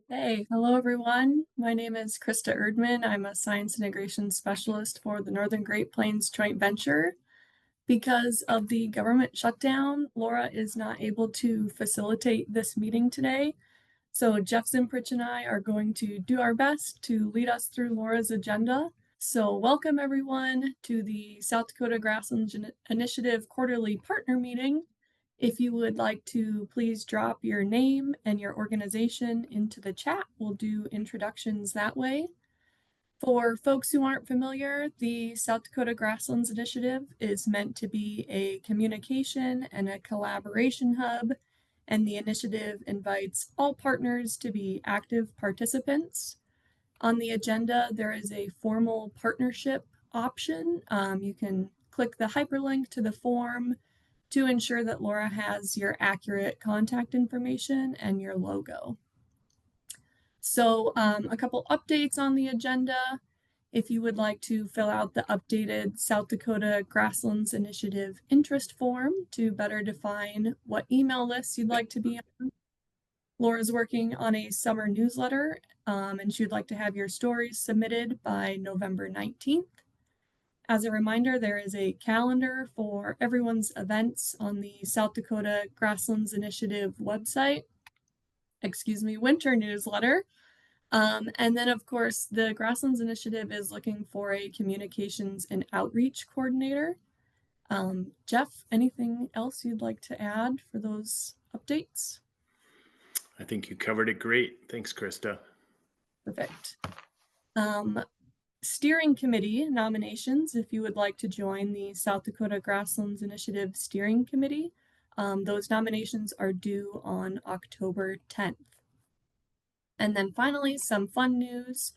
Hey, hello everyone. My name is Krista Erdman. I'm a science integration specialist for the Northern Great Plains Joint Venture. Because of the government shutdown, Laura is not able to facilitate this meeting today. So Jeff Zimprich and I are going to do our best to lead us through Laura's agenda. So welcome everyone to the South Dakota Grasslands Initiative Quarterly Partner Meeting. If you would like to please drop your name and your organization into the chat, we'll do introductions that way. For folks who aren't familiar, the South Dakota Grasslands Initiative is meant to be a communication and a collaboration hub, and the initiative invites all partners to be active participants. On the agenda, there is a formal partnership option. You can click the hyperlink to the form to ensure that Laura has your accurate contact information and your logo. So a couple updates on the agenda. If you would like to fill out the updated South Dakota Grasslands Initiative interest form to better define what email lists you'd like to be on. Laura's working on a summer newsletter, and she'd like to have your stories submitted by November 19th. As a reminder, there is a calendar for everyone's events on the South Dakota Grasslands Initiative website, winter newsletter. And then, of course, the Grasslands Initiative is looking for a communications and outreach coordinator. Jeff, anything else you'd like to add for those updates? I think you covered it great. Thanks, Krista. Perfect. Steering committee nominations, if you would like to join the South Dakota Grasslands Initiative Steering Committee. Those nominations are due on October 10th. And then finally, some fun news.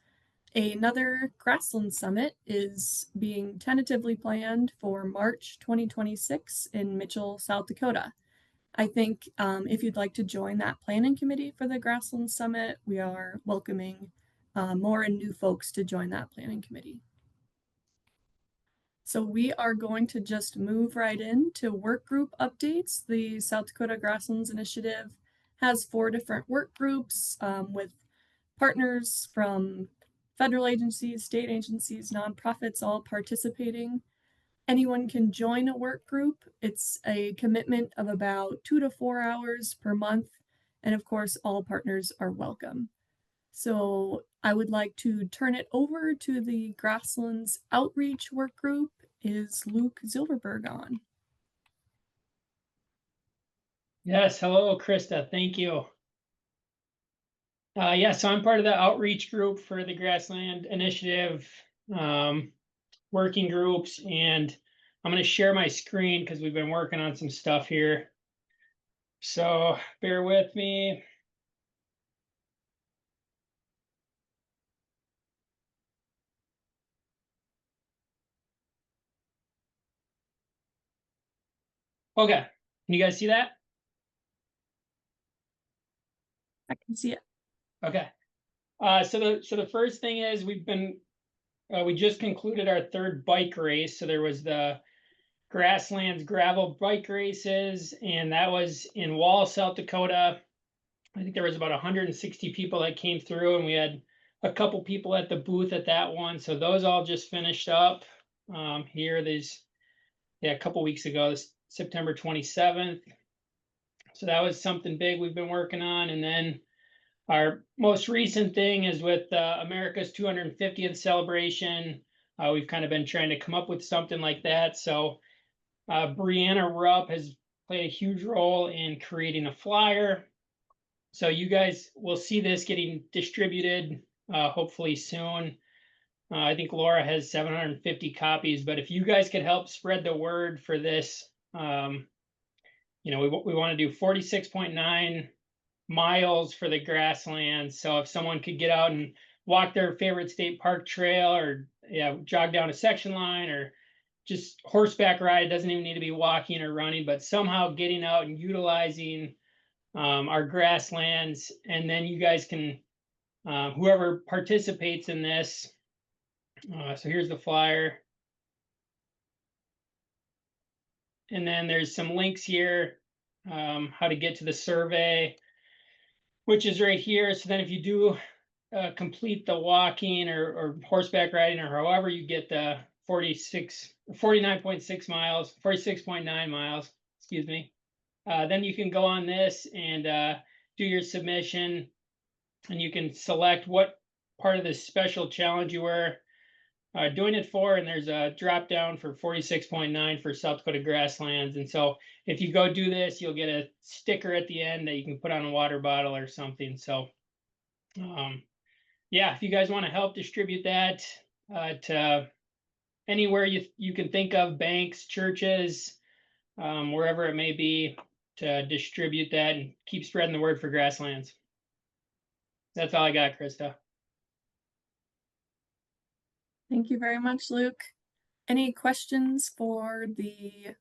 Another Grassland Summit is being tentatively planned for March 2026 in Mitchell, South Dakota. I think if you'd like to join that planning committee for the Grassland Summit, we are welcoming more and new folks to join that planning committee. So we are going to just move right into work group updates. The South Dakota Grasslands Initiative has 4 different work groups with partners from federal agencies, state agencies, nonprofits, all participating. Anyone can join a work group. It's a commitment of about 2 to 4 hours per month. And of course, all partners are welcome. So I would like to turn it over to the Grasslands Outreach Work Group. Is Luke Zilberberg on? Yes, hello, Krista. Thank you. Yeah, so I'm part of the outreach group for the Grassland Initiative working groups, and I'm going to share my screen because we've been working on some stuff here. So bear with me. Okay, can you guys see that? I can see it. Okay. So the first thing is we just concluded our 3rd bike race. So there was the Grasslands gravel bike races, and that was in Wall, South Dakota. I think there was about 160 people that came through, and we had a couple people at the booth at that one. So those all just finished up here. A couple weeks ago, this September 27th. So that was something big we've been working on. And then our most recent thing is with America's 250th celebration. We've kind of been trying to come up with something like that. So Brianna Rupp has played a huge role in creating a flyer. So you guys will see this getting distributed hopefully soon. I think Laura has 750 copies, but if you guys could help spread the word for this, we want to do 46.9 miles for the Grasslands. So if someone could get out and walk their favorite state park trail, or jog down a section line, or just horseback ride, it doesn't even need to be walking or running, but somehow getting out and utilizing our grasslands. And then you guys can, whoever participates in this, so here's the flyer. And then there's some links here, how to get to the survey. which is right here. So then if you do complete the walking or horseback riding or however you get the 49.6 miles, 46.9 miles, excuse me. Then you can go on this and do your submission, and you can select what part of this special challenge you were doing it for, and there's a drop down for 46.9 for South Dakota Grasslands. And so if you go do this, you'll get a sticker at the end that you can put on a water bottle or something. So yeah, if you guys want to help distribute that to anywhere you can think of, banks, churches, wherever it may be, to distribute that and keep spreading the word for Grasslands. That's all I got, Krista. Thank you very much, Luke. Any questions for the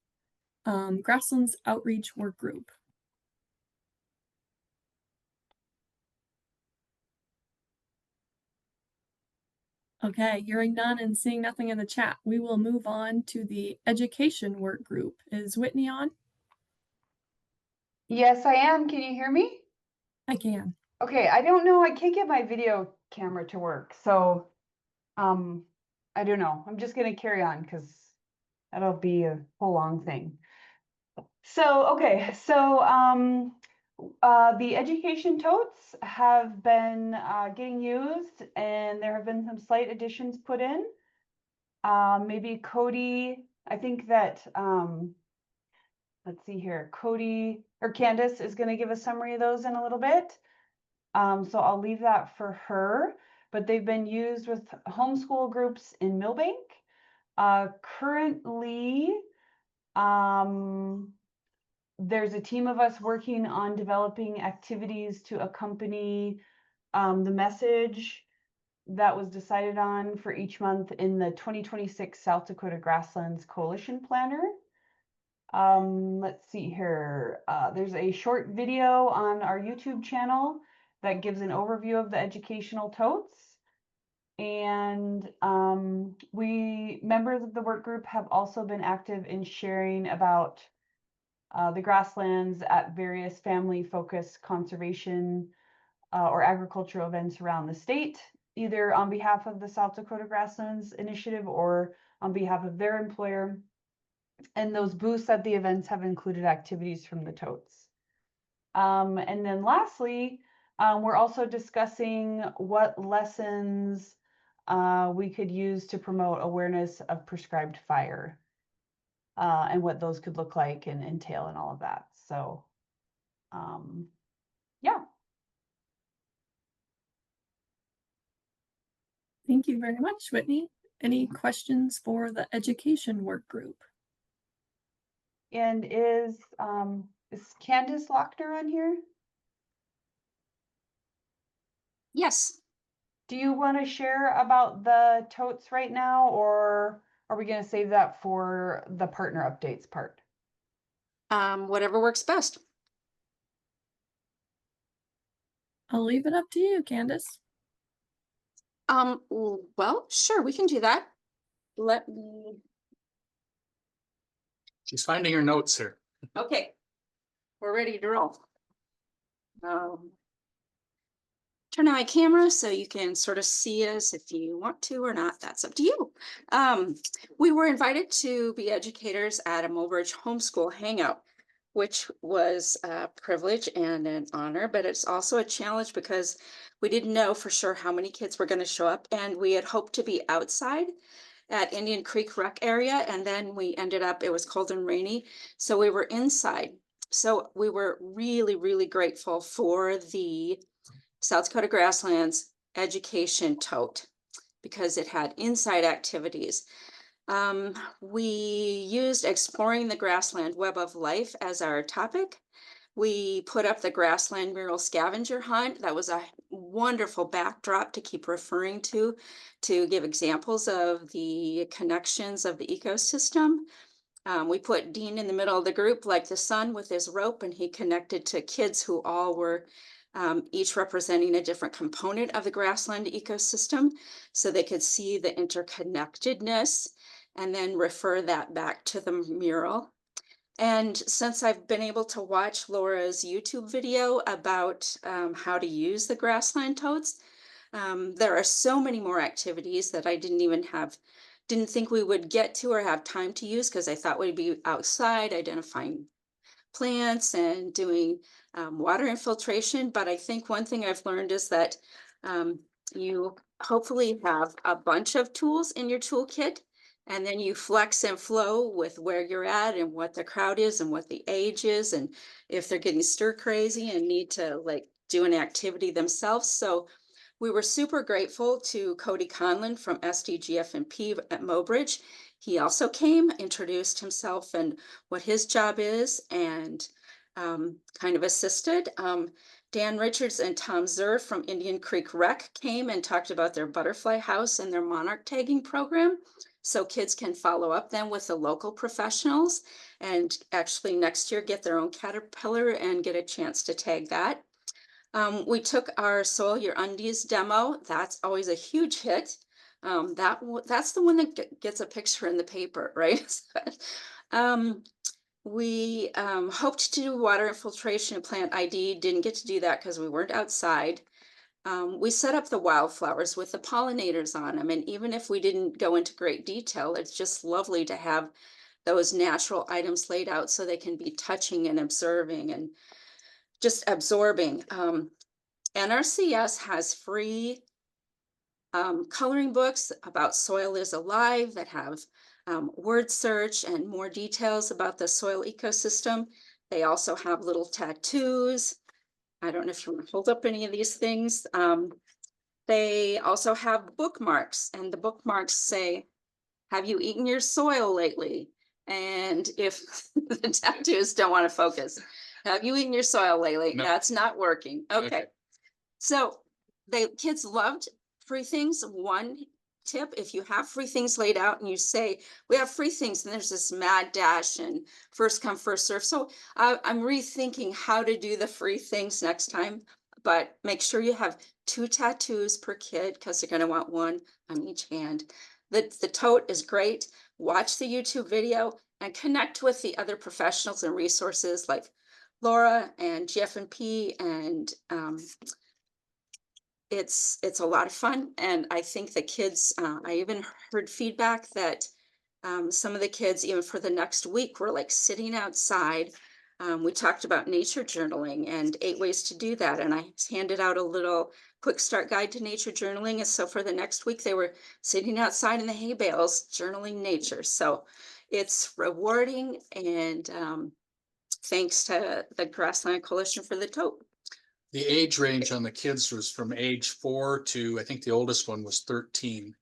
Grasslands Outreach Work Group? Okay, hearing none and seeing nothing in the chat, we will move on to the Education Work Group. Is Whitney on? Yes, I am. Can you hear me? I can. Okay, I don't know. I can't get my video camera to work. So, I don't know. I'm just gonna carry on because that'll be a whole long thing. So, okay, so the education totes have been getting used, and there have been some slight additions put in. Maybe Cody, I think that let's see here, Cody or Candice is going to give a summary of those in a little bit. So I'll leave that for her, but they've been used with homeschool groups in Millbank. Currently, there's a team of us working on developing activities to accompany the message that was decided on for each month in the 2026 South Dakota Grasslands Coalition Planner. Let's see here. There's a short video on our YouTube channel that gives an overview of the educational totes. And we, members of the work group, have also been active in sharing about the grasslands at various family-focused conservation or agricultural events around the state, either on behalf of the South Dakota Grasslands Initiative or on behalf of their employer. And those booths at the events have included activities from the totes. And then lastly, we're also discussing what lessons we could use to promote awareness of prescribed fire and what those could look like and entail and all of that. So, yeah. Thank you very much, Whitney. Any questions for the Education Work Group? And is Candice Lockner on here? Yes. Do you want to share about the totes right now, or are we going to save that for the partner updates part? Whatever works best. I'll leave it up to you, Candice. Well, sure, we can do that. Let me. She's finding her notes here. Okay, we're ready to roll. Turn on my camera so you can sort of see us if you want to or not. That's up to you. We were invited to be educators at a Mobridge homeschool hangout, which was a privilege and an honor, but it's also a challenge because we didn't know for sure how many kids were going to show up, and we had hoped to be outside at Indian Creek Rec area, and then we ended up, it was cold and rainy, so we were inside. So we were really, really grateful for the South Dakota Grasslands education tote because it had inside activities. We used exploring the grassland web of life as our topic. We put up the grassland mural scavenger hunt. That was a wonderful backdrop to keep referring to give examples of the connections of the ecosystem. We put Dean in the middle of the group like the sun with his rope, and he connected to kids who all were each representing a different component of the grassland ecosystem so they could see the interconnectedness and then refer that back to the mural. And since I've been able to watch Laura's YouTube video about how to use the grassland totes, there are so many more activities that I didn't think we would get to or have time to use because I thought we'd be outside identifying plants and doing water infiltration. But I think one thing I've learned is that you hopefully have a bunch of tools in your toolkit, and then you flex and flow with where you're at and what the crowd is and what the age is, and if they're getting stir crazy and need to like do an activity themselves. So we were super grateful to Cody Conlon from SDGF&P at Mobridge. He also came, introduced himself and what his job is, and kind of assisted. Dan Richards and Tom Zur from Indian Creek Rec came and talked about their butterfly house and their monarch tagging program. So kids can follow up then with the local professionals and actually next year get their own caterpillar and get a chance to tag that. We took our Soil Your Undies demo. That's always a huge hit. That's the one that gets a picture in the paper, right? We hoped to do water infiltration and plant ID. Didn't get to do that because we weren't outside. We set up the wildflowers with the pollinators on them. And even if we didn't go into great detail, it's just lovely to have those natural items laid out so they can be touching and observing and just absorbing. NRCS has free coloring books about Soil is Alive that have word search and more details about the soil ecosystem. They also have little tattoos. I don't know if you want to hold up any of these things. They also have bookmarks, and the bookmarks say, have you eaten your soil lately? And if the tattoos don't want to focus, have you eaten your soil lately? No. That's not working. Okay. Okay. So kids loved free things. One tip, if you have free things laid out and you say, we have free things, and there's this mad dash and first come, first serve. So I'm rethinking how to do the free things next time, but make sure you have 2 tattoos per kid because they're going to want one on each hand. The tote is great. Watch the YouTube video and connect with the other professionals and resources like Laura and GF&P, and it's a lot of fun. And I think the kids, I even heard feedback that some of the kids, even for the next week, were like sitting outside. We talked about nature journaling and 8 ways to do that. And I handed out a little quick start guide to nature journaling. And so for the next week, they were sitting outside in the hay bales, journaling nature. So it's rewarding. And thanks to the Grassland Coalition for the tote. The age range on the kids was from age 4 to, I think the oldest one was 13.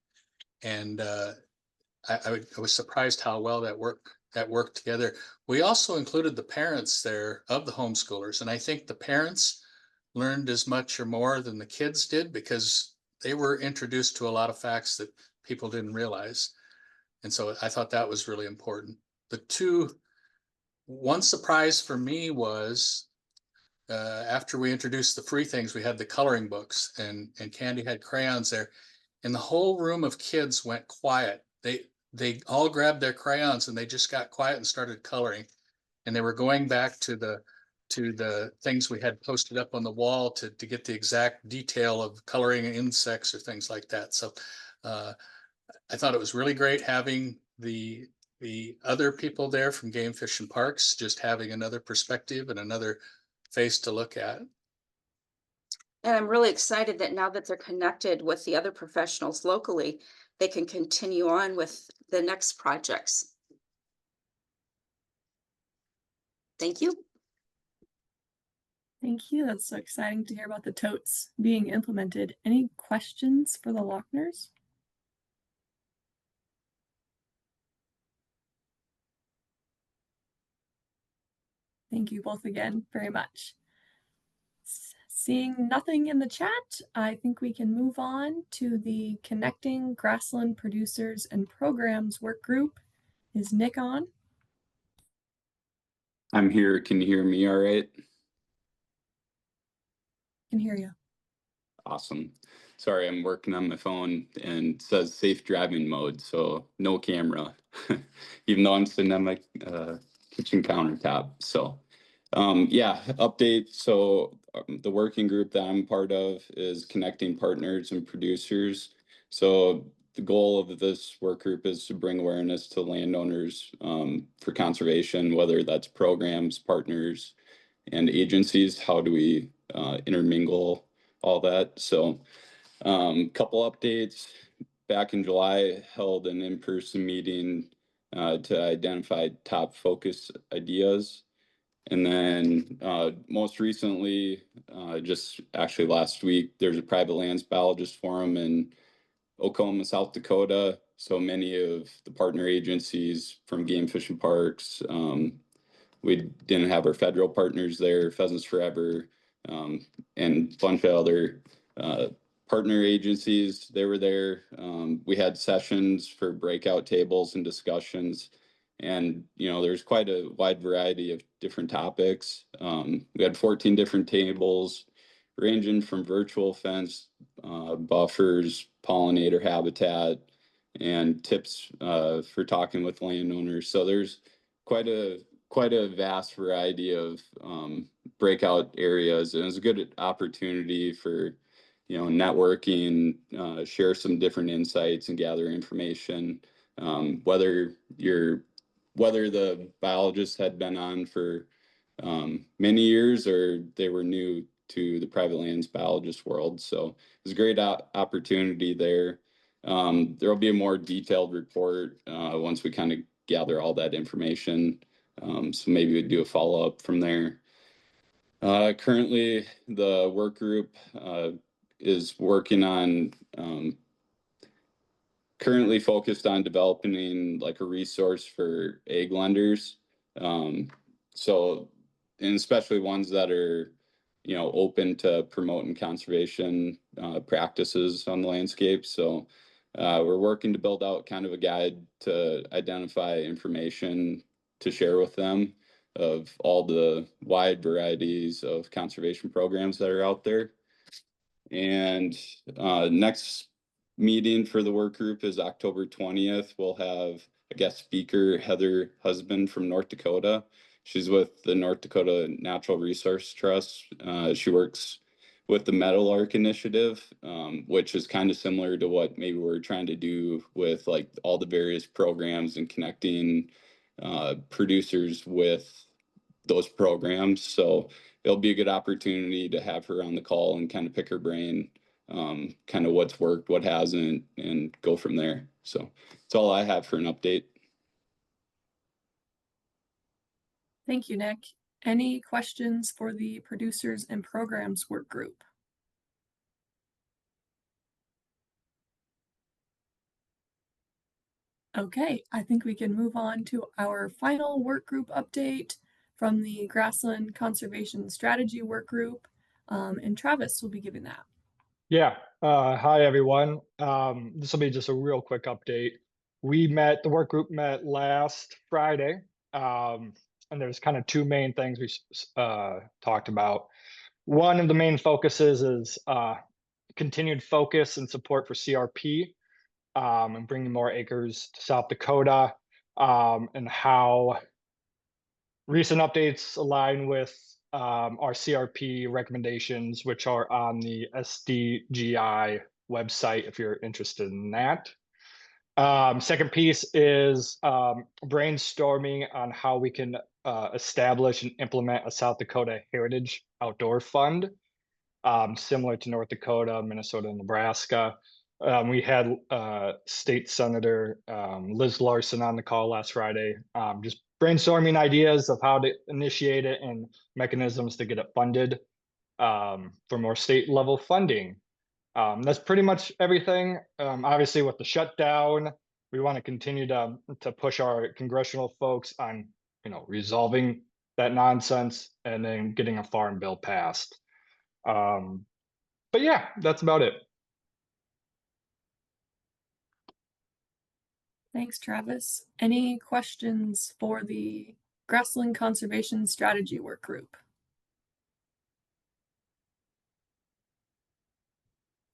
And I was surprised how well that worked together. We also included the parents there of the homeschoolers. And I think the parents learned as much or more than the kids did because they were introduced to a lot of facts that people didn't realize. And so I thought that was really important. One surprise for me was after we introduced the free things, we had the coloring books, and Candy had crayons there, and the whole room of kids went quiet. They all grabbed their crayons and they just got quiet and started coloring, and they were going back to the things we had posted up on the wall to get the exact detail of coloring insects or things like that. So I thought it was really great having the other people there from Game Fish and Parks, just having another perspective and another face to look at. And I'm really excited that now that they're connected with the other professionals locally, they can continue on with the next projects. Thank you. Thank you. That's so exciting to hear about the totes being implemented. Any questions for the Lockners? Thank you both again very much. Seeing nothing in the chat, I think we can move on to the Connecting Grassland Producers and Programs work group. Is Nick on? I'm here. Can you hear me all right? Can hear you. Awesome. Sorry, I'm working on my phone and it says safe driving mode, so no camera. Even though I'm sitting on my kitchen countertop. So yeah, update. So the working group that I'm part of is connecting partners and producers. So the goal of this work group is to bring awareness to landowners for conservation, whether that's programs, partners, and agencies. How do we intermingle all that? So couple updates. Back in July, held an in-person meeting to identify top focus ideas. And then most recently, just actually last week, there's a private lands biologist forum in Oklahoma, South Dakota. So many of the partner agencies from game fishing parks, we didn't have our federal partners there, Pheasants Forever, and a bunch of other partner agencies. They were there. We had sessions for breakout tables and discussions. And, there's quite a wide variety of different topics. We had 14 different tables ranging from virtual fence, buffers, pollinator habitat, and tips for talking with landowners. So there's quite a vast variety of breakout areas, and it's a good opportunity for networking, share some different insights and gather information. Whether the biologists had been on for many years or they were new to the private lands biologist world. So it's a great opportunity there. There'll be a more detailed report once we kind of gather all that information. So maybe we'd do a follow-up from there. Currently, the work group is working on currently focused on developing like a resource for egg lenders. So, and especially ones that are, open to promoting conservation practices on the landscape. So we're working to build out kind of a guide to identify information to share with them of all the wide varieties of conservation programs that are out there. And next meeting for the work group is October 20th. We'll have a guest speaker, Heather Husband from North Dakota. She's with the North Dakota Natural Resource Trust. She works with the Meadowlark Initiative, which is kind of similar to what maybe we're trying to do with like all the various programs and connecting producers with those programs. So it'll be a good opportunity to have her on the call and kind of pick her brain, kind of what's worked, what hasn't, and go from there. So that's all I have for an update. Thank you, Nick. Any questions for the producers and programs work group? Okay, I think we can move on to our final work group update from the Grassland Conservation Strategy work group. And Travis will be giving that. Yeah. Hi, everyone. This will be just a real quick update. The work group met last Friday, and there's kind of two main things we talked about. One of the main focuses is continued focus and support for CRP and bringing more acres to South Dakota, and how recent updates align with our CRP recommendations, which are on the SDGI website if you're interested in that. Second piece is brainstorming on how we can establish and implement a South Dakota Heritage Outdoor Fund, similar to North Dakota, Minnesota, and Nebraska. We had State Senator Liz Larson on the call last Friday, just brainstorming ideas of how to initiate it and mechanisms to get it funded for more state level funding. That's pretty much everything. Obviously, with the shutdown, we want to continue to push our congressional folks on, resolving that nonsense and then getting a farm bill passed. But yeah, that's about it. Thanks, Travis. Any questions for the Grassland Conservation Strategy work group?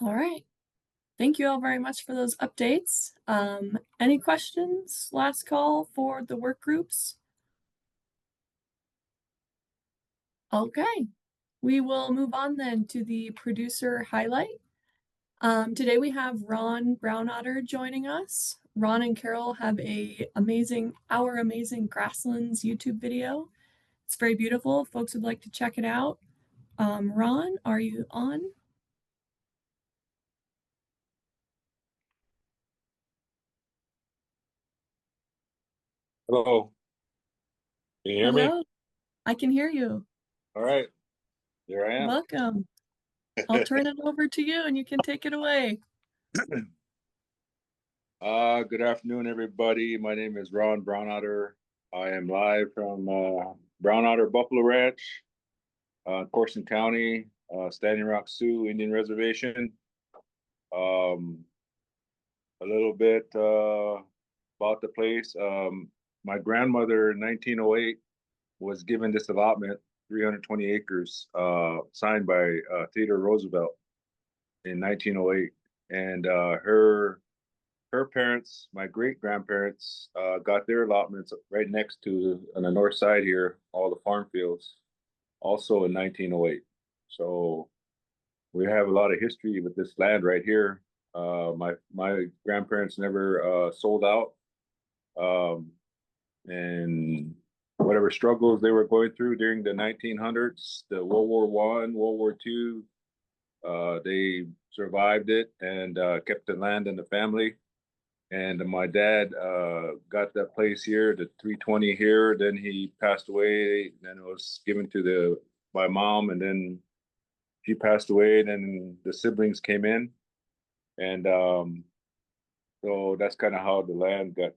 All right. Thank you all very much for those updates. Any questions? Last call for the work groups? Okay, we will move on then to the producer highlight. Today we have Ron Brownotter joining us. Ron and Carol have our amazing Grasslands YouTube video. It's very beautiful. Folks would like to check it out. Ron, are you on? Hello. Can you hear me? Hello, I can hear you. All right. Here I am. Welcome. I'll turn it over to you and you can take it away. Good afternoon, everybody. My name is Ron Brownotter. I am live from Brownotter Buffalo Ranch, Corson County, Standing Rock Sioux Indian Reservation. A little bit about the place. My grandmother in 1908 was given this allotment, 320 acres, signed by Theodore Roosevelt in 1908. And her parents, my great grandparents, got their allotments right next to, on the north side here, all the farm fields, also in 1908. So we have a lot of history with this land right here. My grandparents never sold out, and whatever struggles they were going through during the 1900s, the World War I, World War II, they survived it and kept the land in the family. And my dad got that place here, the 320 here. Then he passed away. Then it was given to my mom, and then she passed away. Then the siblings came in, and so that's kind of how the land got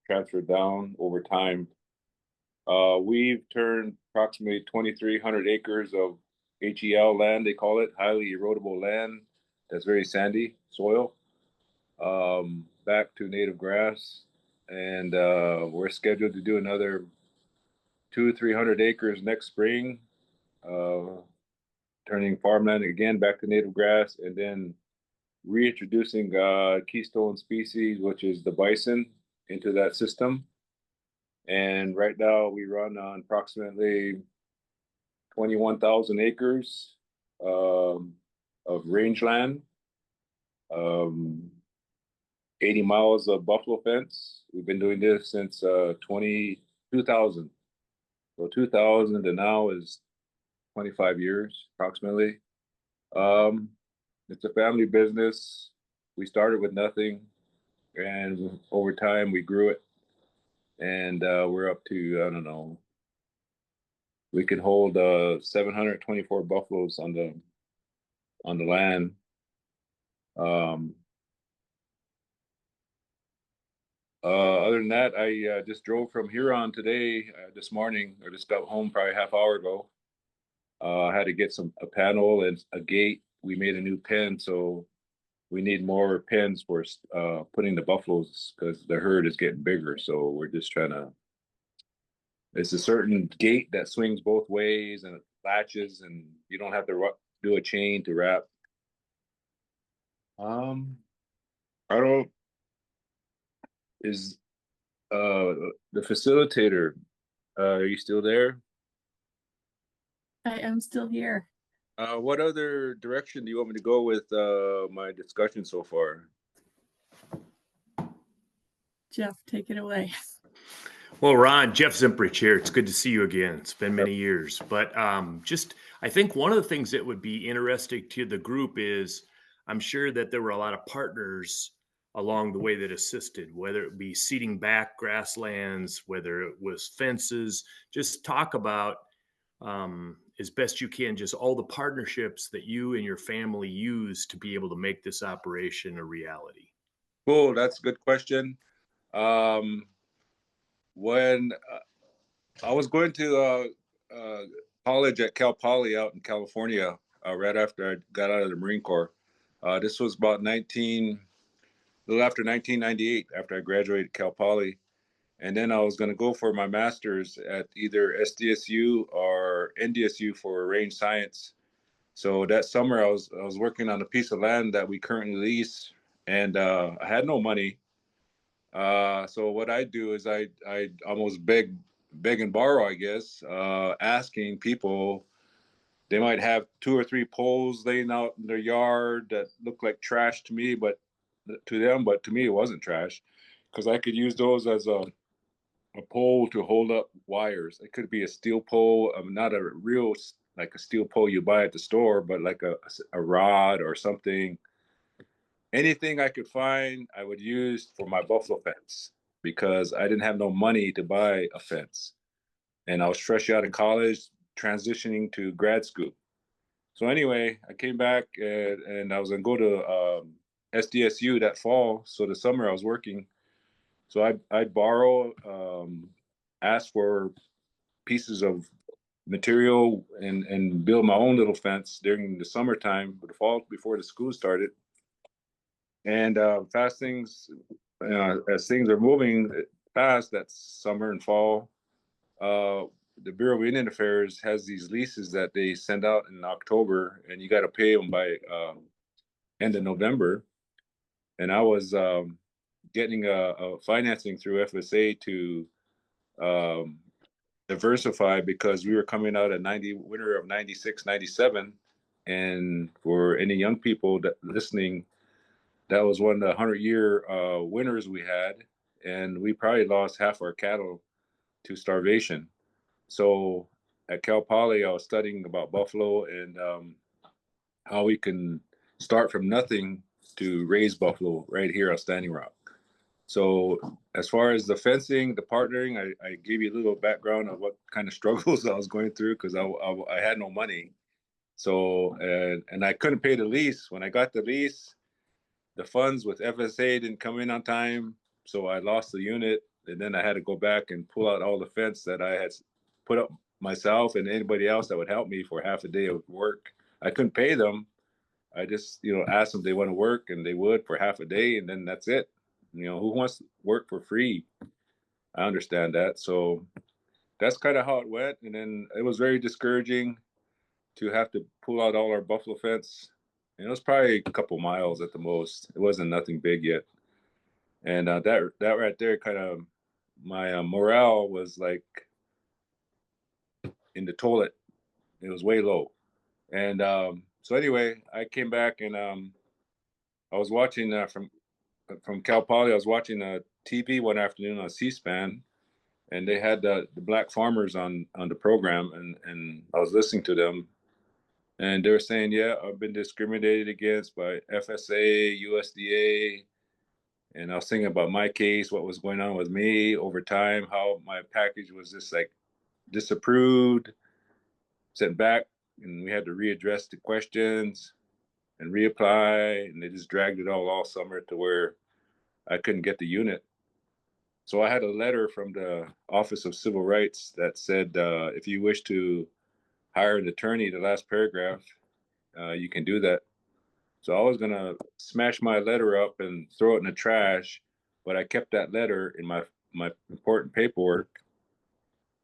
transferred down over time. We've turned approximately 2,300 acres of HEL land, they call it, highly erodible land. That's very sandy soil, back to native grass. And we're scheduled to do another 200-300 acres next spring, turning farmland again back to native grass, and then reintroducing keystone species, which is the bison, into that system. And right now we run on approximately 21,000 acres of rangeland, 80 miles of buffalo fence. We've been doing this since 2000. So 2000 to now is 25 years approximately. It's a family business. We started with nothing, and over time we grew it. And we're up to, I don't know, we can hold 724 buffaloes on the land. Other than that, I just drove from Huron today, this morning, or just got home probably half hour ago. I had to get a panel and a gate. We made a new pen, so we need more pens for putting the buffaloes, because the herd is getting bigger. So we're just trying to. It's a certain gate that swings both ways and it latches, and you don't have to do a chain to wrap. I don't. Is the facilitator? Are you still there? I am still here. What other direction do you want me to go with my discussion so far? Jeff, take it away. Well, Ron, Jeff Zimprich here. It's good to see you again. It's been many years. But I think one of the things that would be interesting to the group is I'm sure that there were a lot of partners along the way that assisted, whether it be seeding back grasslands, whether it was fences. Just talk about, as best you can, just all the partnerships that you and your family use to be able to make this operation a reality. Cool, that's a good question. When I was going to college at Cal Poly out in California, right after I got out of the Marine Corps, this was about a little after 1998, after I graduated Cal Poly. And then I was going to go for my master's at either SDSU or NDSU for range science. So that summer I was working on a piece of land that we currently lease, and I had no money. So what I do is I almost beg and borrow, I guess, asking people They might have 2 or 3 poles laying out in their yard that look like trash to me, but to them, but to me, it wasn't trash because I could use those as a pole to hold up wires. It could be a steel pole, not a real like a steel pole you buy at the store, but like a rod or something. Anything I could find, I would use for my buffalo fence because I didn't have no money to buy a fence. And I was fresh out of college, transitioning to grad school. So anyway, I came back and I was gonna go to SDSU that fall. So the summer I was working. So I'd borrow, ask for pieces of material and build my own little fence during the summertime, the fall before the school started. And as things are moving fast, that summer and fall, the Bureau of Indian Affairs has these leases that they send out in October, and you got to pay them by end of November. And I was getting a financing through FSA to um, diversify because we were coming out at winter of 96, 97. And for any young people that listening, that was one of the 100-year winters we had, and we probably lost half our cattle to starvation. So at Cal Poly, I was studying about buffalo and how we can start from nothing to raise buffalo right here on Standing Rock. So as far as the fencing, the partnering, I gave you a little background of what kind of struggles I was going through because I had no money. So, and I couldn't pay the lease. When I got the lease, the funds with FSA didn't come in on time. So I lost the unit. And then I had to go back and pull out all the fence that I had put up myself and anybody else that would help me for half a day of work. I couldn't pay them. I just, asked them if they want to work and they would for half a day. And then that's it. Who wants to work for free? I understand that. So that's kind of how it went. And then it was very discouraging to have to pull out all our buffalo fence. And it was probably a couple miles at the most. It wasn't nothing big yet. And that right there kind of, my morale was like in the toilet. It was way low. And so anyway, I came back and I was watching from Cal Poly. I was watching TV one afternoon on C-SPAN, and they had the black farmers on the program, and I was listening to them, and they were saying, "Yeah, I've been discriminated against by FSA, USDA," and I was thinking about my case, what was going on with me over time, how my package was just like disapproved, sent back, and we had to readdress the questions and reapply, and they just dragged it all summer to where I couldn't get the unit. So I had a letter from the Office of Civil Rights that said, if you wish to hire an attorney, the last paragraph, you can do that. So I was going to smash my letter up and throw it in the trash, but I kept that letter in my important paperwork.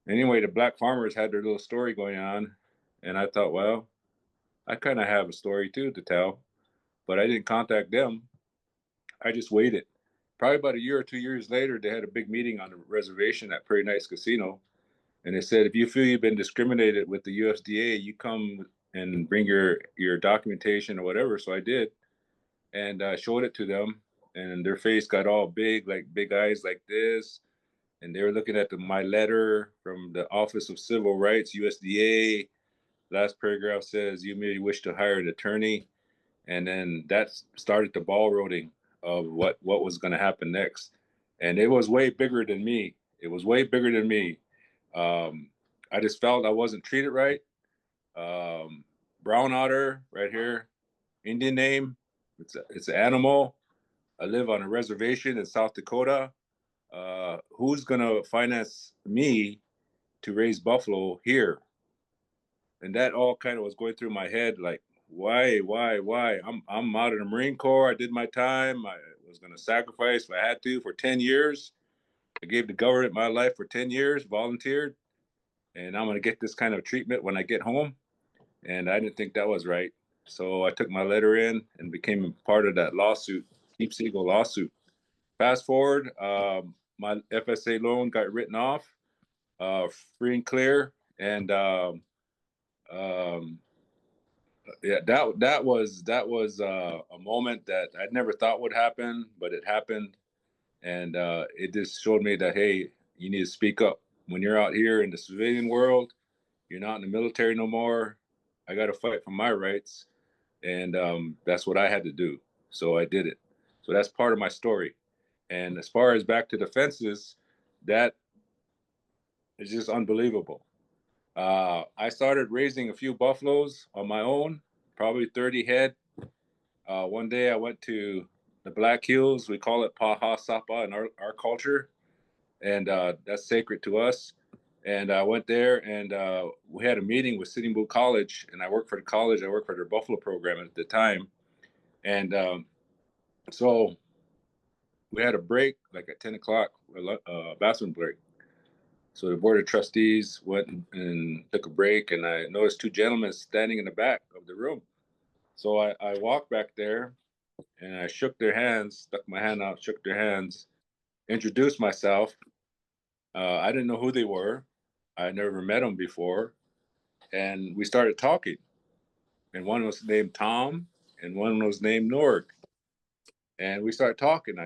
Anyway, the black farmers had their little story going on, and I thought, well, I kind of have a story too to tell, but I didn't contact them. I just waited. Probably about a year or 2 years later, they had a big meeting on the reservation at Prairie Knights Casino. And they said, if you feel you've been discriminated with the USDA, you come and bring your documentation or whatever. So I did, and I showed it to them, and their face got all big, like big eyes like this. And they were looking at my letter from the Office of Civil Rights, USDA. Last paragraph says, you may wish to hire an attorney. And then that started the ball rolling of what was going to happen next. And it was way bigger than me. It was way bigger than me. I just felt I wasn't treated right. Brownotter right here, Indian name. It's an animal. I live on a reservation in South Dakota. Who's going to finance me to raise buffalo here? And that all kind of was going through my head, like, why? I'm out of the Marine Corps. I did my time. I was going to sacrifice if I had to for 10 years. I gave the government my life for 10 years, volunteered, and I'm going to get this kind of treatment when I get home. And I didn't think that was right. So I took my letter in and became part of that lawsuit, Keep Seagull lawsuit. Fast forward, my FSA loan got written off, free and clear. And Yeah, that was a moment that I'd never thought would happen, but it happened, and it just showed me that, hey, you need to speak up when you're out here in the civilian world. You're not in the military no more. I got to fight for my rights, and that's what I had to do. So I did it. So that's part of my story. And as far as back to the fences, that is just unbelievable. I started raising a few buffaloes on my own, probably 30 head. One day I went to the Black Hills. We call it Paha Sapa in our culture, and that's sacred to us. And I went there, and we had a meeting with Sitting Bull College, and I worked for the college. I worked for their buffalo program at the time, and so we had a break, like at 10 o'clock, a bathroom break. So the board of trustees went and took a break, and I noticed two gentlemen standing in the back of the room. So I walked back there, and I shook their hands, stuck my hand out, shook their hands, introduced myself. I didn't know who they were. I never met them before. And we started talking. And one was named Tom, and one was named Norg. And we started talking.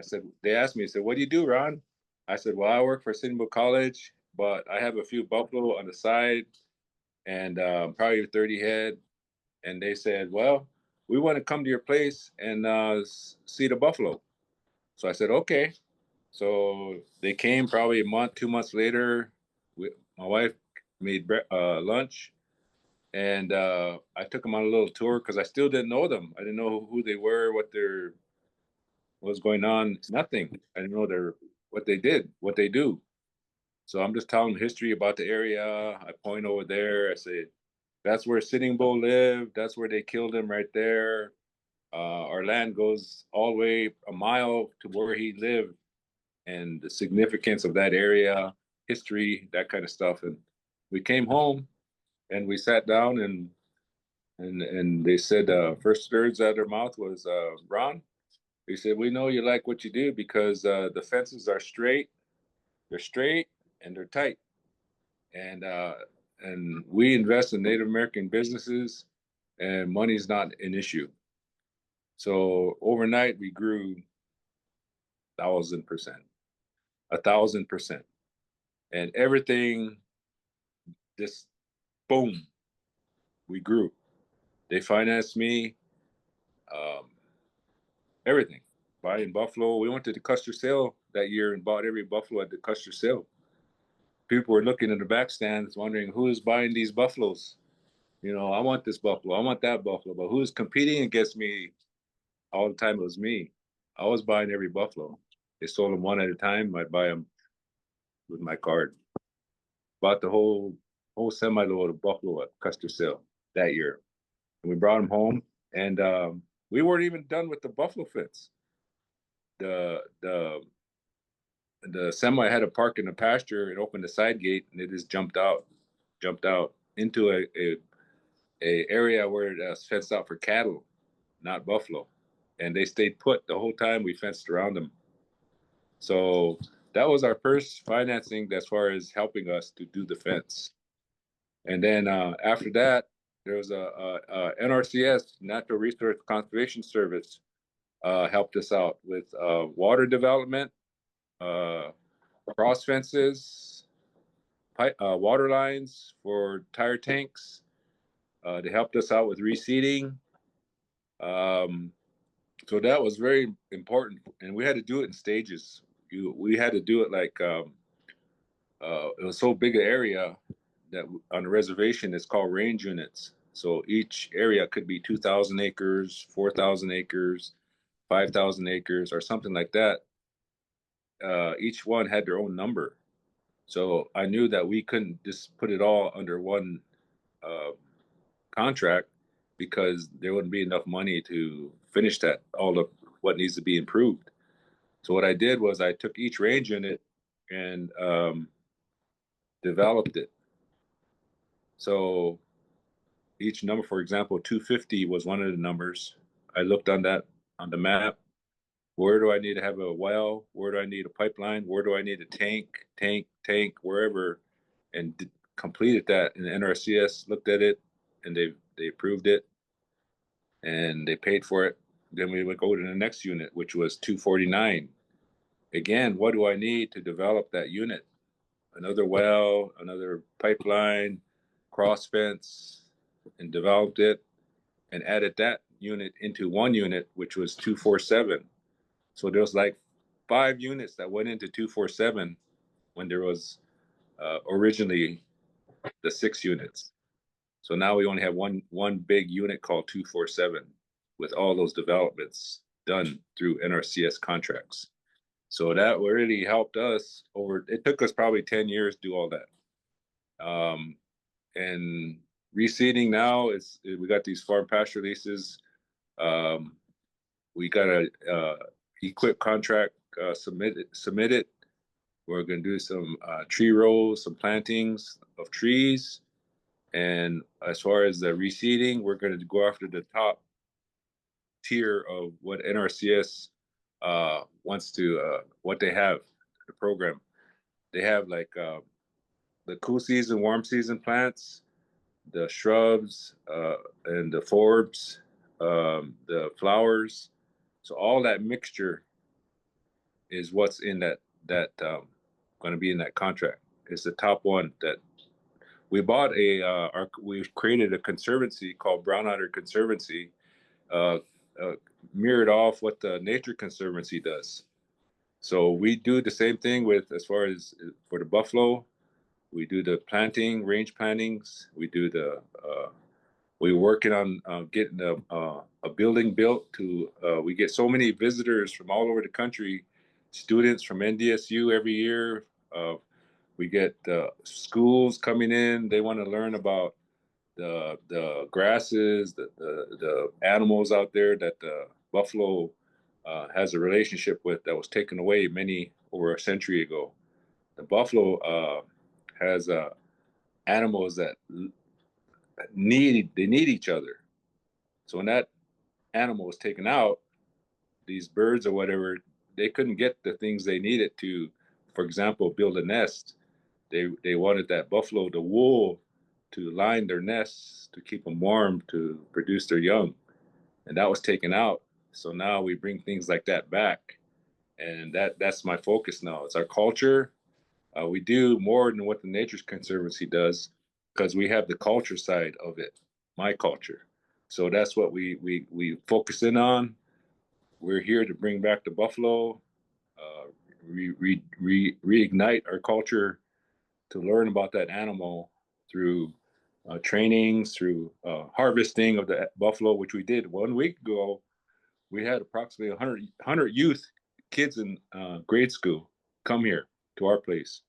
They asked me, what do you do, Ron? I said, well, I work for Sitting Bull College, but I have a few buffalo on the side and probably 30 head. And they said, well, we want to come to your place and see the buffalo. So I said, okay. So they came probably a month, 2 months later. My wife made lunch, and I took them on a little tour because I still didn't know them. I didn't know who they were, what was going on. Nothing. I didn't know what they did, what they do. So I'm just telling them history about the area. I point over there. I say, that's where Sitting Bull lived. That's where they killed him right there. Our land goes all the way a mile to where he lived, and the significance of that area, history, that kind of stuff. And we came home and we sat down, and they said, first words out of their mouth was, Ron, they said, we know you like what you do because the fences are straight, and they're tight. And we invest in Native American businesses, and money's not an issue. So overnight we grew 1,000%, 1,000%. And everything just boom, we grew. They financed me, everything. Buying buffalo. We went to the Custer sale that year and bought every buffalo at the Custer sale. People were looking in the back stands wondering who is buying these buffaloes. You know, I want this buffalo, I want that buffalo, but who's competing against me all the time? It was me. I was buying every buffalo. They sold them one at a time. I'd buy them with my card. Bought the whole semi-load of buffalo at Custer sale that year. And we brought them home, and we weren't even done with the buffalo fence. The semi had to park in the pasture and opened the side gate, and it just jumped out into a area where it's fenced out for cattle, not buffalo. And they stayed put the whole time we fenced around them. So that was our first financing as far as helping us to do the fence. And then after that, there was a NRCS, Natural Resource Conservation Service, helped us out with water development, cross fences, water lines for tire tanks. They helped us out with reseeding. So that was very important, and we had to do it in stages. We had to do it like it was so big an area that on the reservation it's called range units. So each area could be 2,000 acres, 4,000 acres, 5,000 acres, or something like that. Each one had their own number. So I knew that we couldn't just put it all under one contract because there wouldn't be enough money to finish that, all of what needs to be improved. So what I did was I took each range unit and developed it. So each number, for example, 250 was one of the numbers. I looked on the map. Where do I need to have a well? Where do I need a pipeline? Where do I need a tank, wherever, and completed that. And the NRCS looked at it, and they approved it. and they paid for it. Then we would go to the next unit, which was 249. Again, what do I need to develop that unit? Another well, another pipeline, cross fence, and developed it and added that unit into one unit, which was 247. So there was like 5 units that went into 247 when there was originally the 6 units. So now we only have one big unit called 247 with all those developments done through NRCS contracts. So that really helped us over. It took us probably 10 years to do all that. And reseeding now is we got these farm pasture leases. We got a equip contract submitted. We're going to do some tree rows, some plantings of trees. And as far as the reseeding, we're going to go after the top tier of what NRCS wants to, what they have, the program. They have like the cool season, warm season plants, the shrubs, and the forbs, the flowers. So all that mixture is what's in that going to be in that contract. It's the top one that we bought we created a conservancy called Brownotter Conservancy, mirrored off what the Nature Conservancy does. So we do the same thing with, as far as for the buffalo, we do the planting, range plantings. We do we're working on getting a building built to, we get so many visitors from all over the country, students from NDSU every year. We get schools coming in. They want to learn about the grasses, the animals out there that the buffalo has a relationship with that was taken away over a century ago. The buffalo has animals that need each other. So when that animal was taken out, these birds or whatever, they couldn't get the things they needed to, for example, build a nest. They wanted that buffalo, the wool, to line their nests, to keep them warm, to produce their young. And that was taken out. So now we bring things like that back. And that's my focus now. It's our culture. We do more than what the Nature Conservancy does because we have the culture side of it, my culture. So that's what we focus in on. We're here to bring back the buffalo, reignite our culture, to learn about that animal through trainings, through harvesting of the buffalo, which we did 1 week ago. We had approximately 100 youth, kids in grade school, come here to our place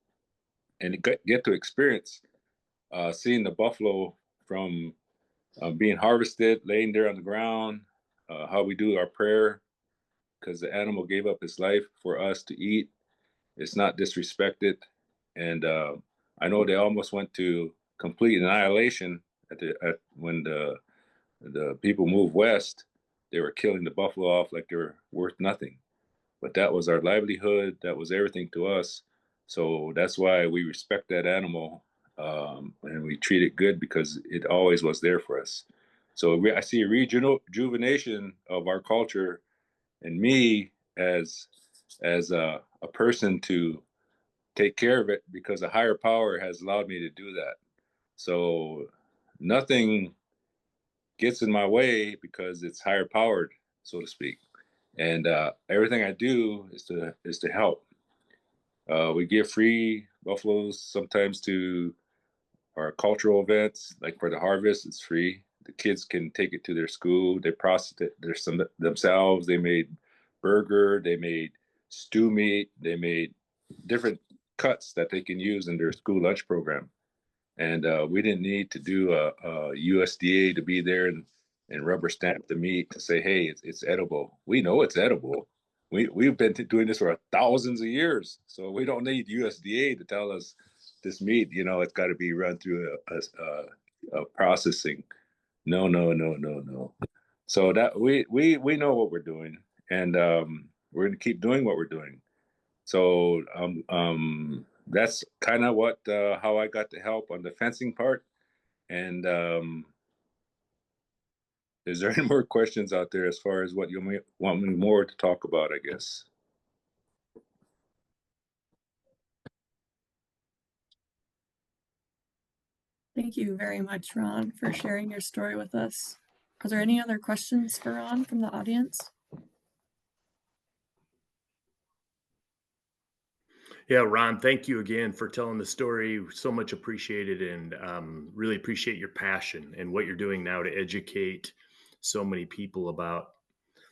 and get to experience seeing the buffalo from being harvested, laying there on the ground, how we do our prayer, because the animal gave up its life for us to eat. It's not disrespected. And I know they almost went to complete annihilation when the people moved west. They were killing the buffalo off like they were worth nothing. But that was our livelihood. That was everything to us. So that's why we respect that animal, and we treat it good because it always was there for us. So I see a rejuvenation of our culture and me as a person to take care of it because a higher power has allowed me to do that. So nothing gets in my way because it's higher powered, so to speak. And everything I do is to help. We give free buffaloes sometimes to our cultural events, like for the harvest, it's free. The kids can take it to their school. They process it themselves. They made burger. They made stew meat. They made different cuts that they can use in their school lunch program. And we didn't need to do a USDA to be there and rubber stamp the meat to say, hey, it's edible. We know it's edible. We've been doing this for thousands of years. So we don't need USDA to tell us this meat, it's got to be run through a processing. No. So that we know what we're doing, and we're going to keep doing what we're doing. So that's kind of what how I got the help on the fencing part, and is there any more questions out there as far as what you may want me more to talk about, I guess? Thank you very much, Ron, for sharing your story with us. Are there any other questions for Ron from the audience? Yeah, Ron, thank you again for telling the story. So much appreciated, and really appreciate your passion and what you're doing now to educate so many people about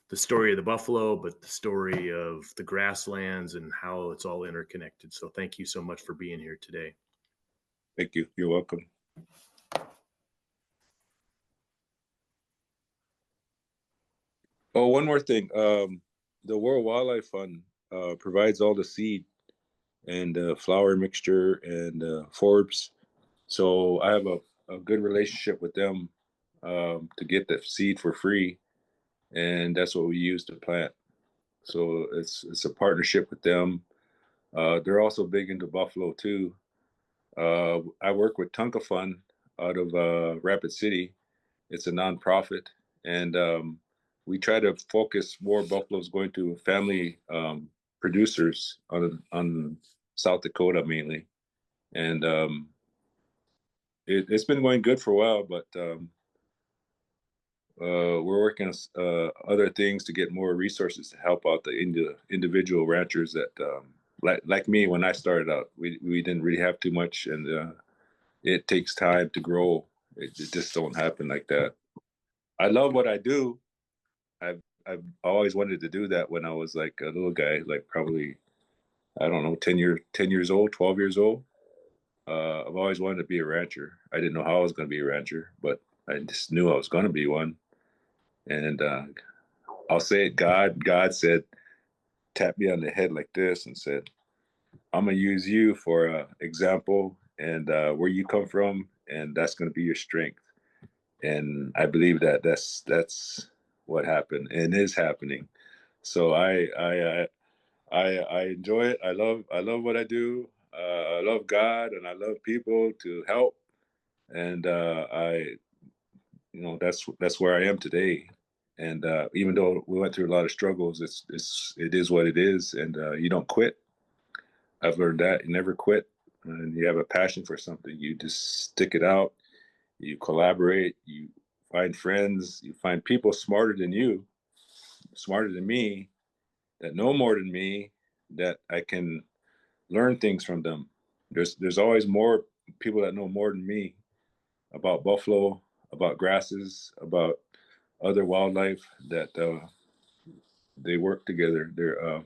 the story of the buffalo, but the story of the grasslands and how it's all interconnected. So thank you so much for being here today. Thank you. You're welcome. Oh, one more thing. The World Wildlife Fund provides all the seed and flower mixture and Fobes. So I have a good relationship with them to get the seed for free, and that's what we use to plant. So it's a partnership with them. They're also big into buffalo too. I work with Tonka Fund out of Rapid City. It's a nonprofit, and we try to focus more buffaloes going to family producers on South Dakota mainly, and it's been going good for a while, but we're working on other things to get more resources to help out the individual ranchers that like me. When I started out, we didn't really have too much, and it takes time to grow. It just don't happen like that. I love what I do. I've always wanted to do that when I was like a little guy, like probably, I don't know, 10 years old, 12 years old. I've always wanted to be a rancher. I didn't know how I was going to be a rancher, but I just knew I was going to be one. And I'll say it, God said, tapped me on the head like this and said, I'm going to use you for an example and where you come from, and that's going to be your strength. And I believe that that's what happened and is happening. So I enjoy it. I love what I do. I love God and I love people to help. And that's where I am today. And even though we went through a lot of struggles, it is what it is. And you don't quit. I've learned that you never quit. And you have a passion for something, you just stick it out. You collaborate. You find friends. You find people smarter than you, smarter than me, that know more than me, that I can learn things from them. There's always more people that know more than me about buffalo, about grasses, about other wildlife that they work together. They're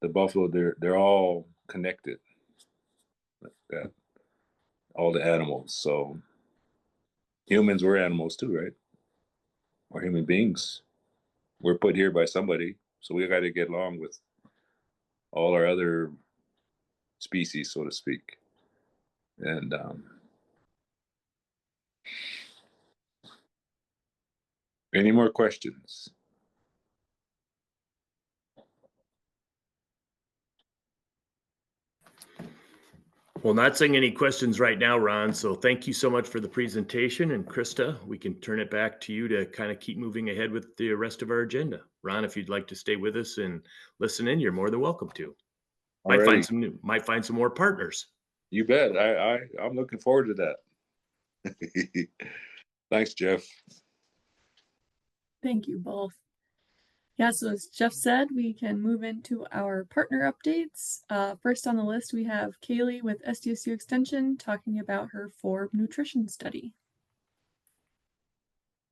the buffalo. They're all connected, like that. All the animals. So humans, we're animals too, right? We're human beings. We're put here by somebody, so we got to get along with all our other species, so to speak. And any more questions? Well, not seeing any questions right now, Ron. So thank you so much for the presentation. And Krista, we can turn it back to you to kind of keep moving ahead with the rest of our agenda. Ron, if you'd like to stay with us and listen in, you're more than welcome to. Might find some more partners. You bet. I'm looking forward to that. Thanks, Jeff. Thank you both. Yeah, so as Jeff said, we can move into our partner updates. First on the list, we have Kaylee with SDSU Extension talking about her Forb nutrition study.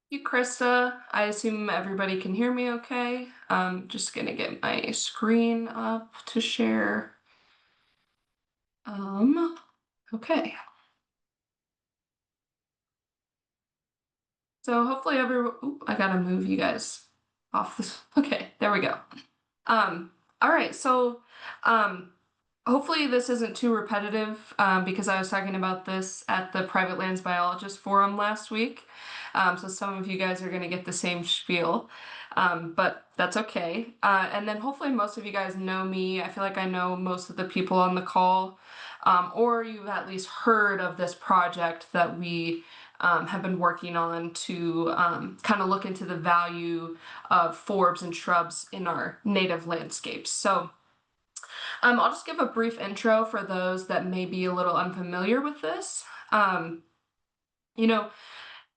Thank you, Krista. I assume everybody can hear me okay. I'm just gonna get my screen up to share. Okay. So hopefully I gotta move you guys off this. Okay, there we go. All right, so hopefully this isn't too repetitive because I was talking about this at the Private Lands Biologist Forum last week. So some of you guys are gonna get the same spiel, but that's okay. And then hopefully most of you guys know me. I feel like I know most of the people on the call, or you've at least heard of this project that we have been working on to kind of look into the value of forbs and shrubs in our native landscapes. So I'll just give a brief intro for those that may be a little unfamiliar with this. You know,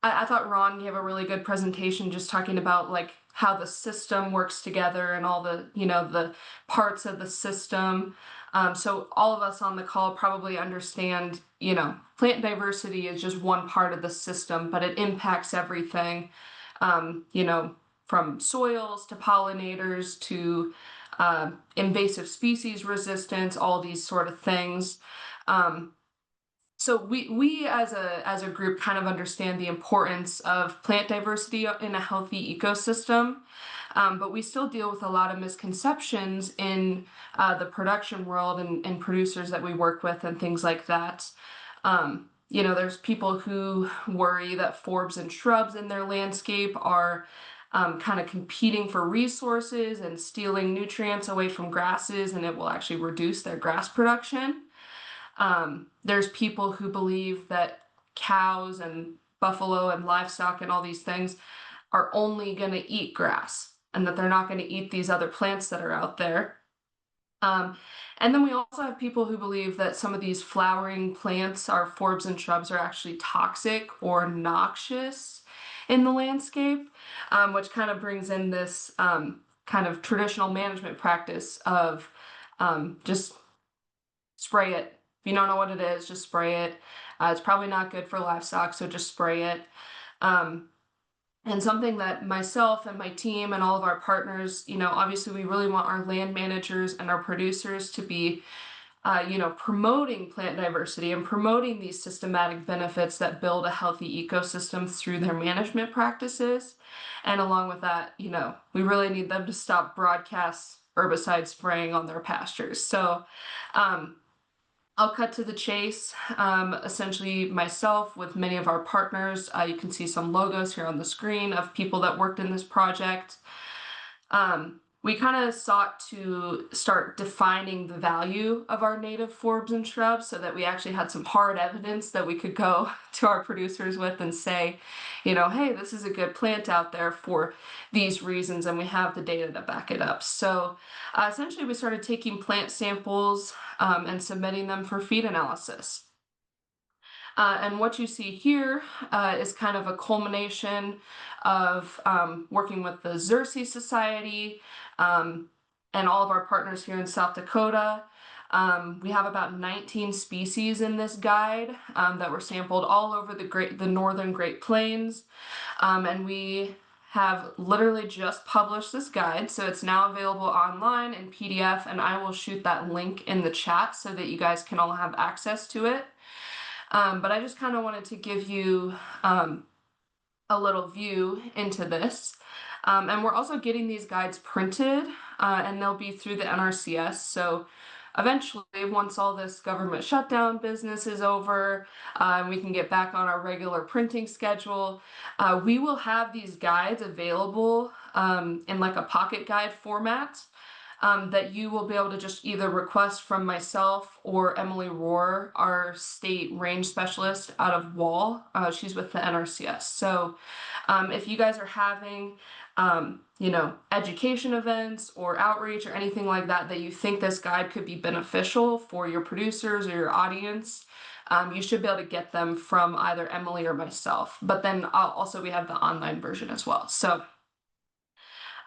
I thought Ron gave a really good presentation just talking about like how the system works together and all the, the parts of the system. So all of us on the call probably understand, plant diversity is just one part of the system, but it impacts everything, from soils to pollinators to invasive species resistance, all these sort of things. So we as a group kind of understand the importance of plant diversity in a healthy ecosystem, but we still deal with a lot of misconceptions in the production world and producers that we work with and things like that. There's people who worry that forbs and shrubs in their landscape are kind of competing for resources and stealing nutrients away from grasses, and it will actually reduce their grass production. There's people who believe that cows and buffalo and livestock and all these things are only going to eat grass and that they're not going to eat these other plants that are out there. And then we also have people who believe that some of these flowering plants, our forbs and shrubs, are actually toxic or noxious in the landscape, which kind of brings in this kind of traditional management practice of just spray it. If you don't know what it is, just spray it. It's probably not good for livestock, so just spray it. And something that myself and my team and all of our partners, obviously we really want our land managers and our producers to be, promoting plant diversity and promoting these systematic benefits that build a healthy ecosystem through their management practices. And along with that, we really need them to stop broadcast herbicide spraying on their pastures. So, I'll cut to the chase. Essentially myself with many of our partners, you can see some logos here on the screen of people that worked in this project. We kind of sought to start defining the value of our native forbs and shrubs so that we actually had some hard evidence that we could go to our producers with and say, hey, this is a good plant out there for these reasons, and we have the data to back it up. So essentially we started taking plant samples and submitting them for feed analysis. And what you see here is kind of a culmination of working with the Xerces Society and all of our partners here in South Dakota. We have about 19 species in this guide that were sampled all over the northern Great Plains. And we have literally just published this guide, so it's now available online in PDF, and I will shoot that link in the chat so that you guys can all have access to it. But I just kind of wanted to give you a little view into this. And we're also getting these guides printed, and they'll be through the NRCS. So eventually, once all this government shutdown business is over, we can get back on our regular printing schedule. We will have these guides available in like a pocket guide format. That you will be able to just either request from myself or Emily Rohr, our state range specialist out of Wall. She's with the NRCS. So if you guys are having, education events or outreach or anything like that, that you think this guide could be beneficial for your producers or your audience, you should be able to get them from either Emily or myself. But then also we have the online version as well. So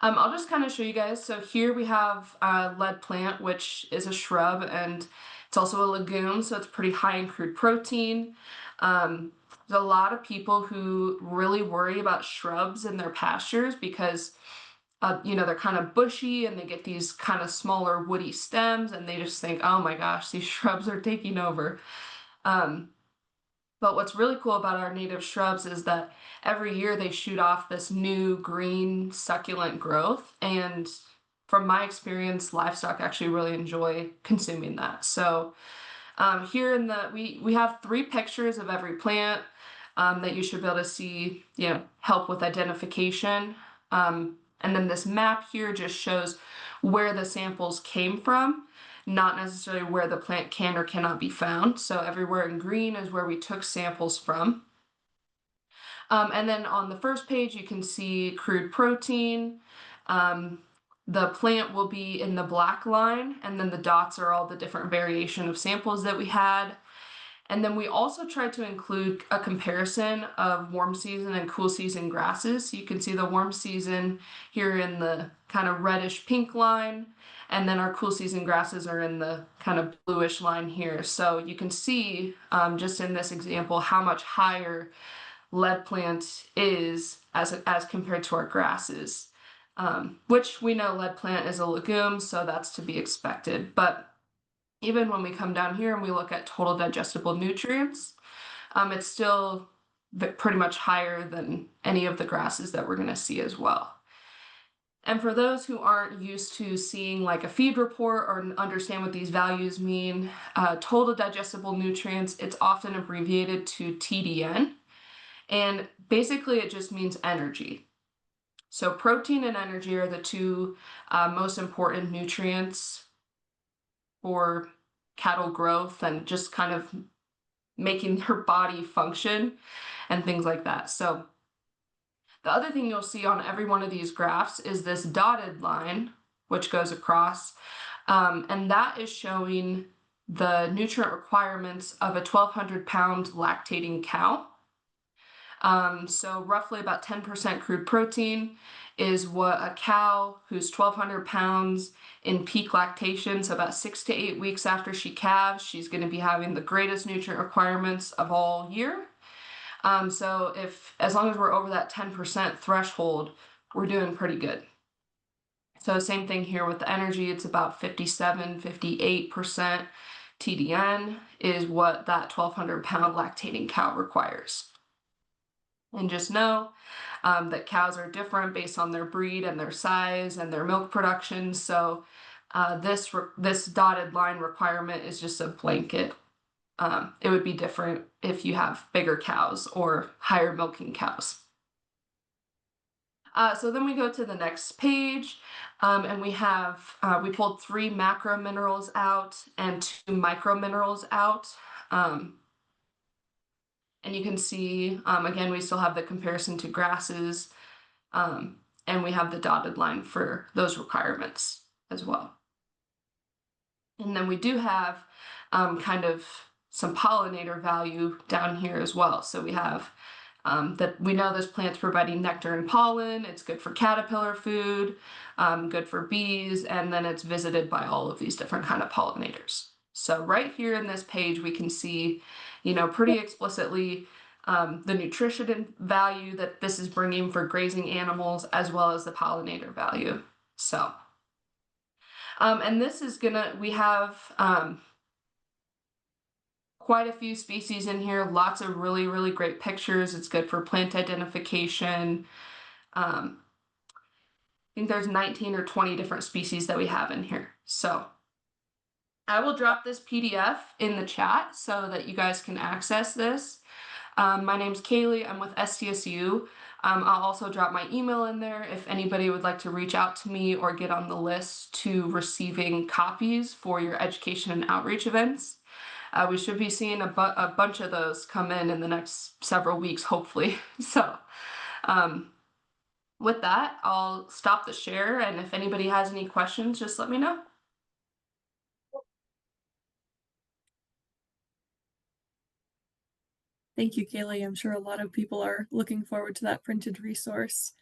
I'll just kind of show you guys. So here we have lead plant, which is a shrub, and it's also a legume, so it's pretty high in crude protein. There's a lot of people who really worry about shrubs in their pastures because, they're kind of bushy and they get these kind of smaller woody stems, and they just think, oh my gosh, these shrubs are taking over. But what's really cool about our native shrubs is that every year they shoot off this new green succulent growth. And from my experience, livestock actually really enjoy consuming that. So here we have 3 pictures of every plant that you should be able to see, help with identification. And then this map here just shows where the samples came from, not necessarily where the plant can or cannot be found. So everywhere in green is where we took samples from. And then on the first page, you can see crude protein. The plant will be in the black line, and then the dots are all the different variation of samples that we had. And then we also tried to include a comparison of warm season and cool season grasses. So you can see the warm season here in the kind of reddish pink line, and then our cool season grasses are in the kind of bluish line here. So you can see just in this example how much higher lead plant is as compared to our grasses, which we know lead plant is a legume, so that's to be expected. But even when we come down here and we look at total digestible nutrients, it's still pretty much higher than any of the grasses that we're going to see as well. And for those who aren't used to seeing like a feed report or understand what these values mean, total digestible nutrients, it's often abbreviated to TDN. And basically it just means energy. So protein and energy are the two most important nutrients for cattle growth and just kind of making their body function and things like that. So the other thing you'll see on every one of these graphs is this dotted line, which goes across, and that is showing the nutrient requirements of a 1,200 pound lactating cow. So roughly about 10% crude protein is what a cow who's 1,200 pounds in peak lactation, so about 6 to 8 weeks after she calves, she's going to be having the greatest nutrient requirements of all year. So as long as we're over that 10% threshold, we're doing pretty good. So same thing here with the energy, it's about 57, 58% TDN is what that 1,200 pound lactating cow requires. And just know that cows are different based on their breed and their size and their milk production. So this dotted line requirement is just a blanket. It would be different if you have bigger cows or higher milking cows. So then we go to the next page, and we pulled 3 macro minerals out and 2 micro minerals out. And you can see, again, we still have the comparison to grasses, and we have the dotted line for those requirements as well. And then we do have kind of some pollinator value down here as well. So we have that we know this plant's providing nectar and pollen. It's good for caterpillar food, good for bees, and then it's visited by all of these different kind of pollinators. So right here in this page, we can see, pretty explicitly the nutrition value that this is bringing for grazing animals, as well as the pollinator value. So, and this is we have quite a few species in here, lots of really, really great pictures. It's good for plant identification. I think there's 19 or 20 different species that we have in here. So I will drop this PDF in the chat so that you guys can access this. My name's Kaylee. I'm with SDSU. I'll also drop my email in there if anybody would like to reach out to me or get on the list to receiving copies for your education and outreach events. We should be seeing a bunch of those come in the next several weeks, hopefully. So with that, I'll stop the share, and if anybody has any questions, just let me know. Thank you, Kaylee. I'm sure a lot of people are looking forward to that printed resource.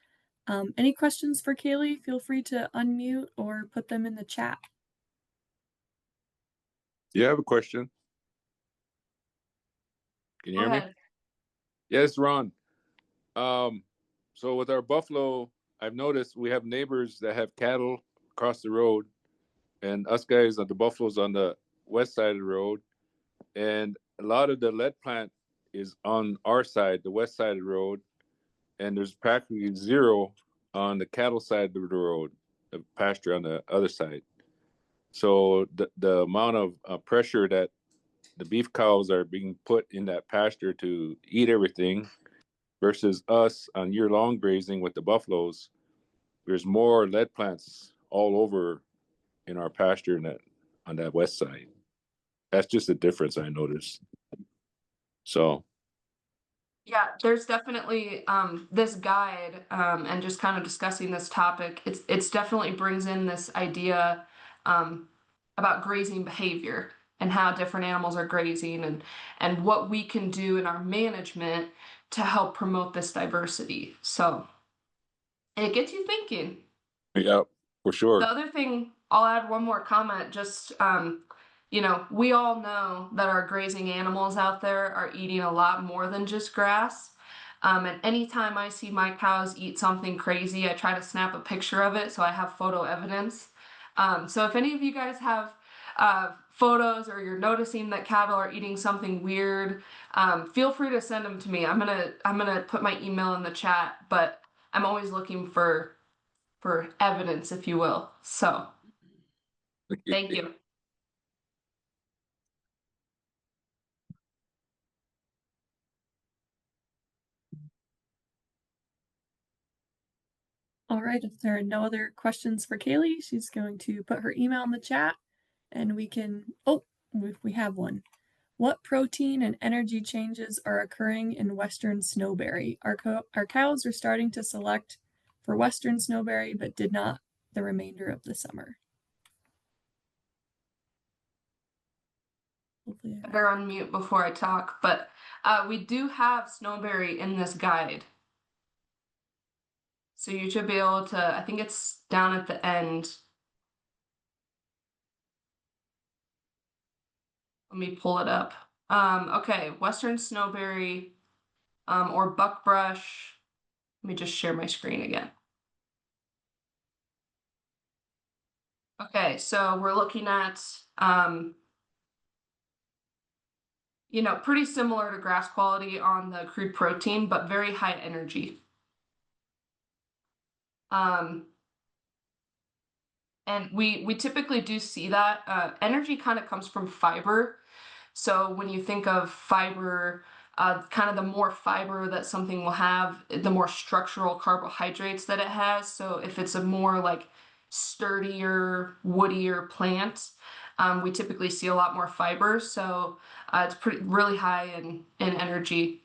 Any questions for Kaylee? Feel free to unmute or put them in the chat. Yeah, I have a question. Can you hear me? Yes, Ron. So with our buffalo, I've noticed we have neighbors that have cattle across the road, and us guys on the buffaloes on the west side of the road. And a lot of the lead plant is on our side, the west side of the road, and there's practically zero on the cattle side of the road, the pasture on the other side. So the amount of pressure that the beef cows are being put in that pasture to eat everything versus us on year-long grazing with the buffaloes, there's more lead plants all over in our pasture on that west side. That's just a difference I noticed. So Yeah, there's definitely this guide and just kind of discussing this topic. It's definitely brings in this idea about grazing behavior and how different animals are grazing and what we can do in our management to help promote this diversity. So it gets you thinking. Yeah, for sure. The other thing, I'll add one more comment, just, you know, we all know that our grazing animals out there are eating a lot more than just grass. And anytime I see my cows eat something crazy, I try to snap a picture of it so I have photo evidence. So if any of you guys have photos or you're noticing that cattle are eating something weird, feel free to send them to me. I'm gonna put my email in the chat, but I'm always looking for evidence, if you will. So thank you. All right, if there are no other questions for Kaylee, she's going to put her email in the chat and we can, oh, we have one. What protein and energy changes are occurring in Western snowberry? Our cows are starting to select for Western snowberry, but did not the remainder of the summer. Hopefully I better unmute before I talk, but we do have snowberry in this guide. So you should be able to, I think it's down at the end. Let me pull it up. Okay, Western snowberry or buckbrush. Let me just share my screen again. Okay, so we're looking at, you know, pretty similar to grass quality on the crude protein, but very high energy. And we typically do see that energy kind of comes from fiber. So when you think of fiber, kind of the more fiber that something will have, the more structural carbohydrates that it has. So if it's a more like sturdier, woodier plant, we typically see a lot more fiber. So it's really high in energy.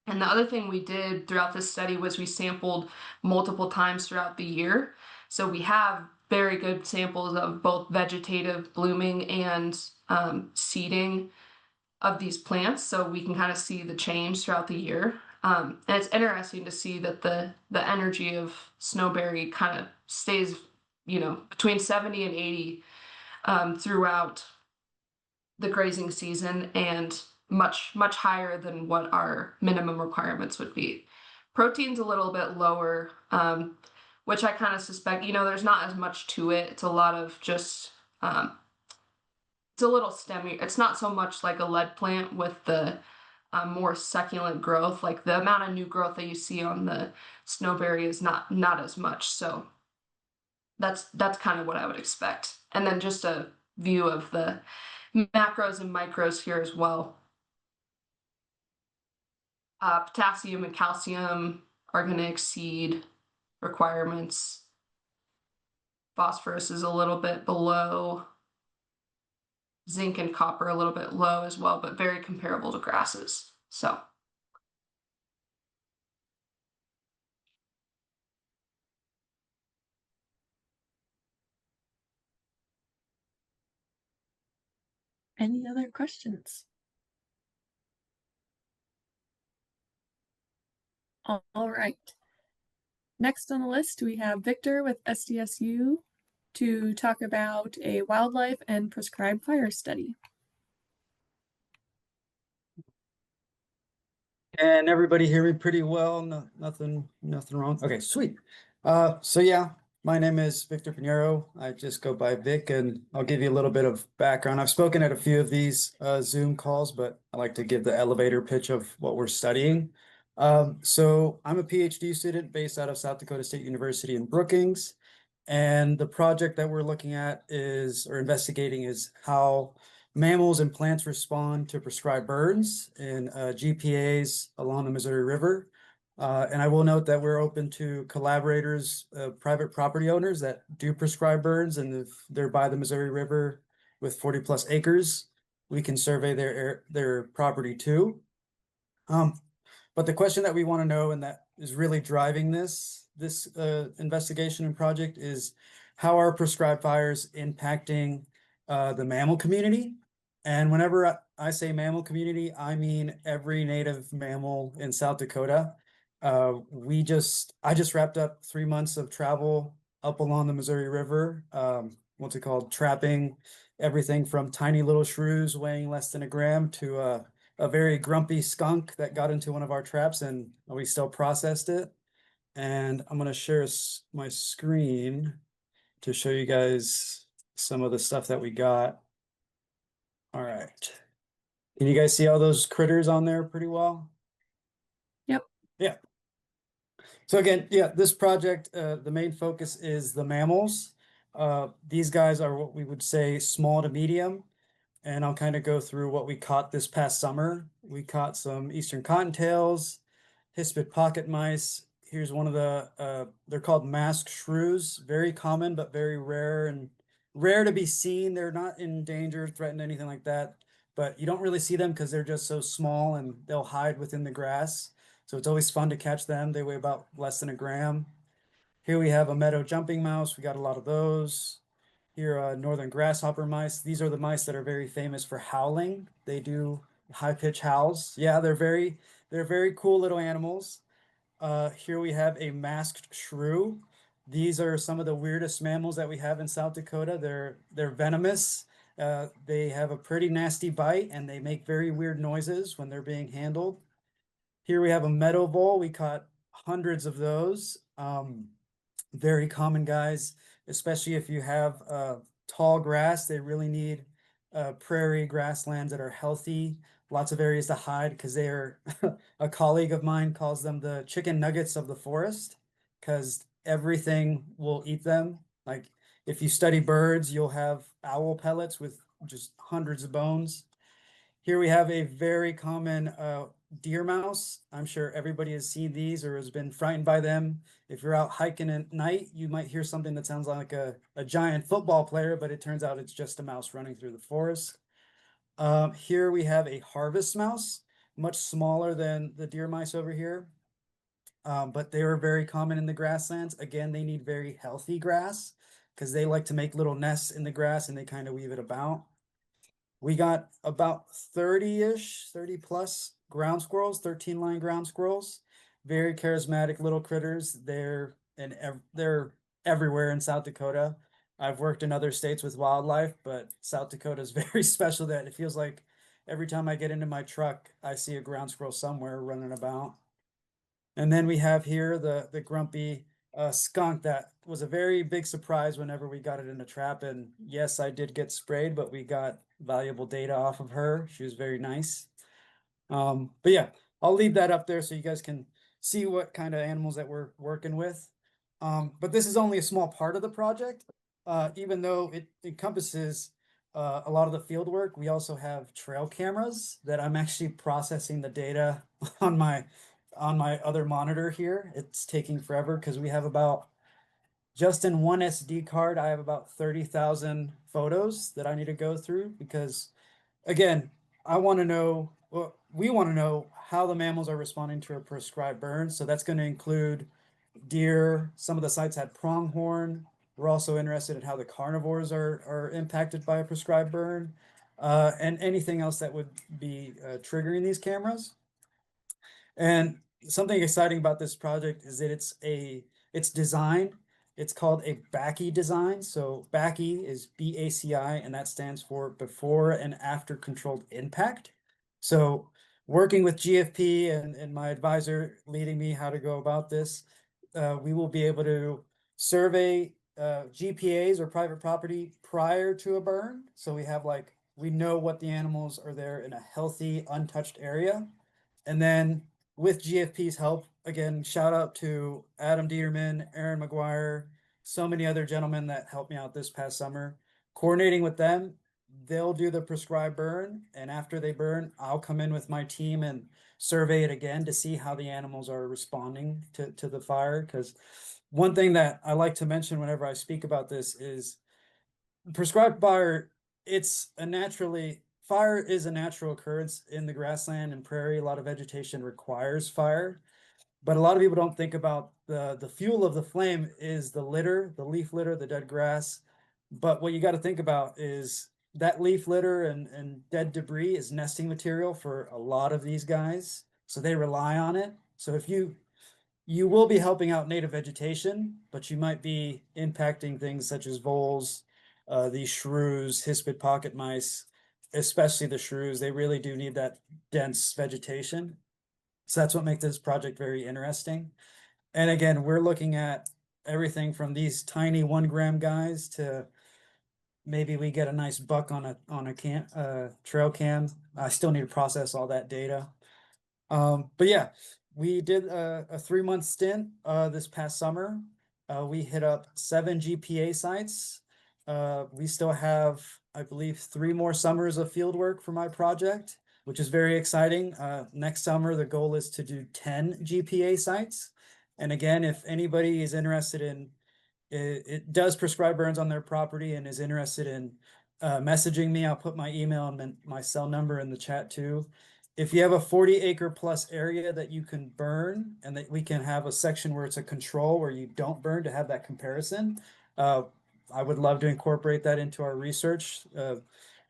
And the other thing we did throughout this study was we sampled multiple times throughout the year. So we have very good samples of both vegetative blooming and seeding of these plants, so we can kind of see the change throughout the year. And it's interesting to see that the energy of snowberry kind of stays, you know, between 70 and 80 throughout the grazing season, and much higher than what our minimum requirements would be. Protein's a little bit lower, which I kind of suspect, you know, there's not as much to it. It's a lot of just, it's a little stemmy. It's not so much like a lead plant with the more succulent growth. Like the amount of new growth that you see on the snowberry is not as much. So that's kind of what I would expect. And then just a view of the macros and micros here as well. Potassium and calcium are going to exceed requirements. Phosphorus is a little bit below. Zinc and copper a little bit low as well, but very comparable to grasses. So. any other questions? All right. Next on the list, we have Victor with SDSU to talk about a wildlife and prescribed fire study. And everybody hear me pretty well? No, nothing wrong. Okay, sweet. So yeah, my name is Victor Pineiro. I just go by Vic, and I'll give you a little bit of background. I've spoken at a few of these Zoom calls, but I like to give the elevator pitch of what we're studying. So I'm a PhD student based out of South Dakota State University in Brookings. And the project that we're looking at or investigating is how mammals and plants respond to prescribed burns in GPAs along the Missouri River. And I will note that we're open to collaborators, private property owners that do prescribe burns, and if they're by the Missouri River with 40+ acres, we can survey their property too. But the question that we want to know, and that is really driving this investigation and project, is how are prescribed fires impacting the mammal community? And whenever I say mammal community, I mean every native mammal in South Dakota. I just wrapped up 3 months of travel up along the Missouri River. What's it called? Trapping everything from tiny little shrews weighing less than a gram to a very grumpy skunk that got into one of our traps, and we still processed it. And I'm gonna share my screen to show you guys some of the stuff that we got. All right. Can you guys see all those critters on there pretty well? Yep. Yeah. So again, yeah, this project, the main focus is the mammals. These guys are what we would say small to medium. And I'll kind of go through what we caught this past summer. We caught some eastern cottontails, hispid pocket mice. Here's one of the, they're called masked shrews, very common, but very rare and rare to be seen. They're not in danger, threatened, anything like that. But you don't really see them because they're just so small and they'll hide within the grass. So it's always fun to catch them. They weigh about less than a gram. Here we have a meadow jumping mouse. We got a lot of those. Here, northern grasshopper mice. These are the mice that are very famous for howling. They do high pitch howls. Yeah, they're very cool little animals. Here we have a masked shrew. These are some of the weirdest mammals that we have in South Dakota. They're venomous. They have a pretty nasty bite and they make very weird noises when they're being handled. Here we have a meadow vole. We caught hundreds of those. Very common, guys, especially if you have tall grass. They really need prairie grasslands that are healthy, lots of areas to hide, because they are a colleague of mine calls them the chicken nuggets of the forest, because everything will eat them. Like if you study birds, you'll have owl pellets with just hundreds of bones. Here we have a very common deer mouse. I'm sure everybody has seen these or has been frightened by them. If you're out hiking at night, you might hear something that sounds like a giant football player, but it turns out it's just a mouse running through the forest. Here we have a harvest mouse, much smaller than the deer mice over here. But they are very common in the grasslands. Again, they need very healthy grass because they like to make little nests in the grass and they kind of weave it about. We got about 30-ish, 30 plus ground squirrels, 13-line ground squirrels. Very charismatic little critters. They're everywhere in South Dakota. I've worked in other states with wildlife, but South Dakota is very special that it feels like every time I get into my truck, I see a ground squirrel somewhere running about. And then we have here the grumpy skunk that was a very big surprise whenever we got it in a trap. And yes, I did get sprayed, but we got valuable data off of her. She was very nice. But yeah, I'll leave that up there so you guys can see what kind of animals that we're working with. But this is only a small part of the project. Even though it encompasses a lot of the field work, we also have trail cameras that I'm actually processing the data on my other monitor here. It's taking forever because we have about, just in one SD card, I have about 30,000 photos that I need to go through because, again, I want to know, well, we want to know how the mammals are responding to a prescribed burn. So that's going to include deer. Some of the sites had pronghorn. We're also interested in how the carnivores are impacted by a prescribed burn, and anything else that would be triggering these cameras. And something exciting about this project is that it's designed. It's called a BACI design. So BACI is BACI, and that stands for before and after controlled impact. So working with GFP and my advisor leading me how to go about this, we will be able to survey GPAs or private property prior to a burn. So we know what the animals are there in a healthy, untouched area. And then with GFP's help, again, shout out to Adam Dieterman, Aaron McGuire, so many other gentlemen that helped me out this past summer. Coordinating with them, they'll do the prescribed burn. And after they burn, I'll come in with my team and survey it again to see how the animals are responding to the fire. Because one thing that I like to mention whenever I speak about this is prescribed fire, it's a naturally fire is a natural occurrence in the grassland and prairie. A lot of vegetation requires fire, but a lot of people don't think about the fuel of the flame is the litter, the leaf litter, the dead grass. But what you got to think about is that leaf litter and dead debris is nesting material for a lot of these guys. So they rely on it. So if you will be helping out native vegetation, but you might be impacting things such as voles, these shrews, hispid pocket mice, especially the shrews. They really do need that dense vegetation. So that's what makes this project very interesting. And again, we're looking at everything from these tiny 1 gram guys to maybe we get a nice buck on a trail cam. I still need to process all that data. But yeah, we did a 3-month stint this past summer. We hit up 7 GPA sites. We still have, I believe, 3 more summers of field work for my project, which is very exciting. Next summer, the goal is to do 10 GPA sites. And again, if anybody is interested in, it does prescribe burns on their property and is interested in messaging me, I'll put my email and my cell number in the chat too. If you have a 40-acre plus area that you can burn and that we can have a section where it's a control where you don't burn to have that comparison, I would love to incorporate that into our research.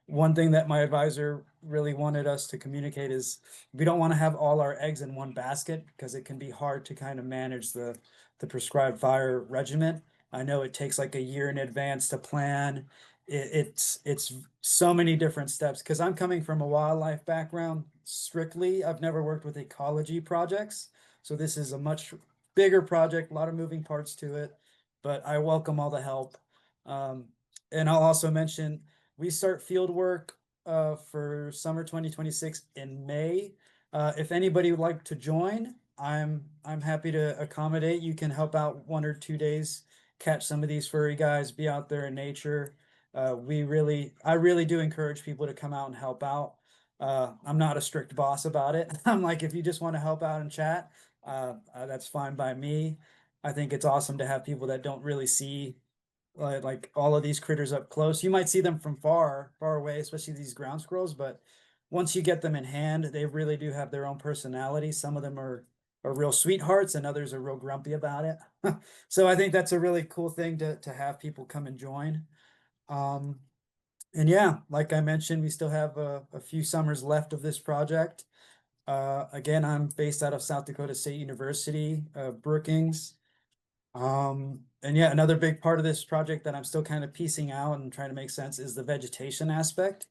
One thing that my advisor really wanted us to communicate is we don't want to have all our eggs in one basket because it can be hard to kind of manage the prescribed fire regimen. I know it takes like a year in advance to plan. It's so many different steps because I'm coming from a wildlife background strictly. I've never worked with ecology projects. So this is a much bigger project, a lot of moving parts to it, but I welcome all the help. And I'll also mention, we start field work for summer 2026 in May. If anybody would like to join, I'm happy to accommodate. You can help out 1 or 2 days, catch some of these furry guys, be out there in nature. I really do encourage people to come out and help out. I'm not a strict boss about it. I'm like, if you just want to help out and chat, that's fine by me. I think it's awesome to have people that don't really see like all of these critters up close. You might see them from far away, especially these ground squirrels, but once you get them in hand, they really do have their own personality. Some of them are real sweethearts and others are real grumpy about it. So I think that's a really cool thing to have people come and join. And yeah, like I mentioned, we still have a few summers left of this project. Again, I'm based out of South Dakota State University, Brookings. And yeah, another big part of this project that I'm still kind of piecing out and trying to make sense is the vegetation aspect.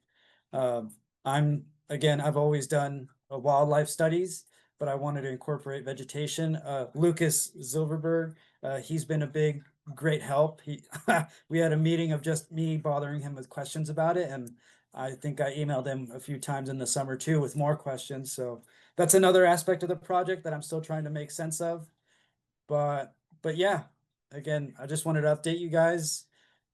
I've always done wildlife studies, but I wanted to incorporate vegetation. Lucas Zilverberg, he's been a great help. We had a meeting of just me bothering him with questions about it, and I think I emailed him a few times in the summer too with more questions. So that's another aspect of the project that I'm still trying to make sense of. But yeah, again, I just wanted to update you guys.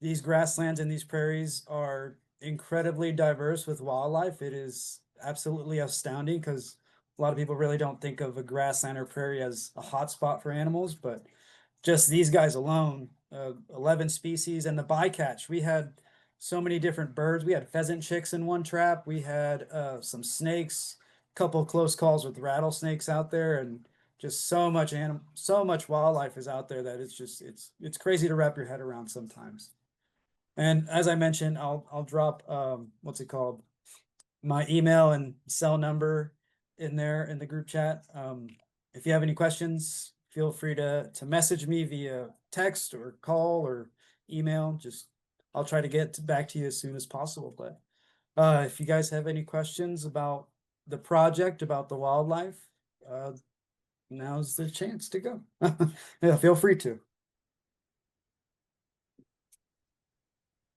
These grasslands and these prairies are incredibly diverse with wildlife. It is absolutely astounding because a lot of people really don't think of a grassland or prairie as a hotspot for animals, but just these guys alone, 11 species, and the bycatch. We had so many different birds. We had pheasant chicks in one trap. We had some snakes, a couple of close calls with rattlesnakes out there, and just so much wildlife is out there that it's crazy to wrap your head around sometimes. And as I mentioned, I'll drop my email and cell number in there in the group chat. If you have any questions, feel free to message me via text or call or email. I'll try to get back to you as soon as possible. But if you guys have any questions about the project, about the wildlife, now's the chance to go. Yeah, feel free to.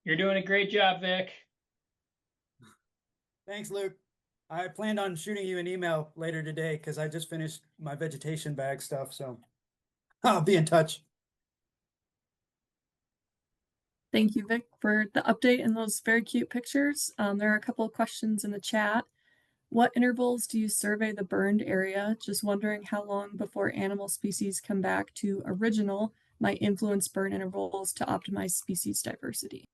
You're doing a great job, Vic. Thanks, Luke. I planned on shooting you an email later today because I just finished my vegetation bag stuff, so I'll be in touch. Thank you, Vic, for the update and those very cute pictures. There are a couple of questions in the chat. What intervals do you survey the burned area? Just wondering how long before animal species come back to original might influence burn intervals to optimize species diversity.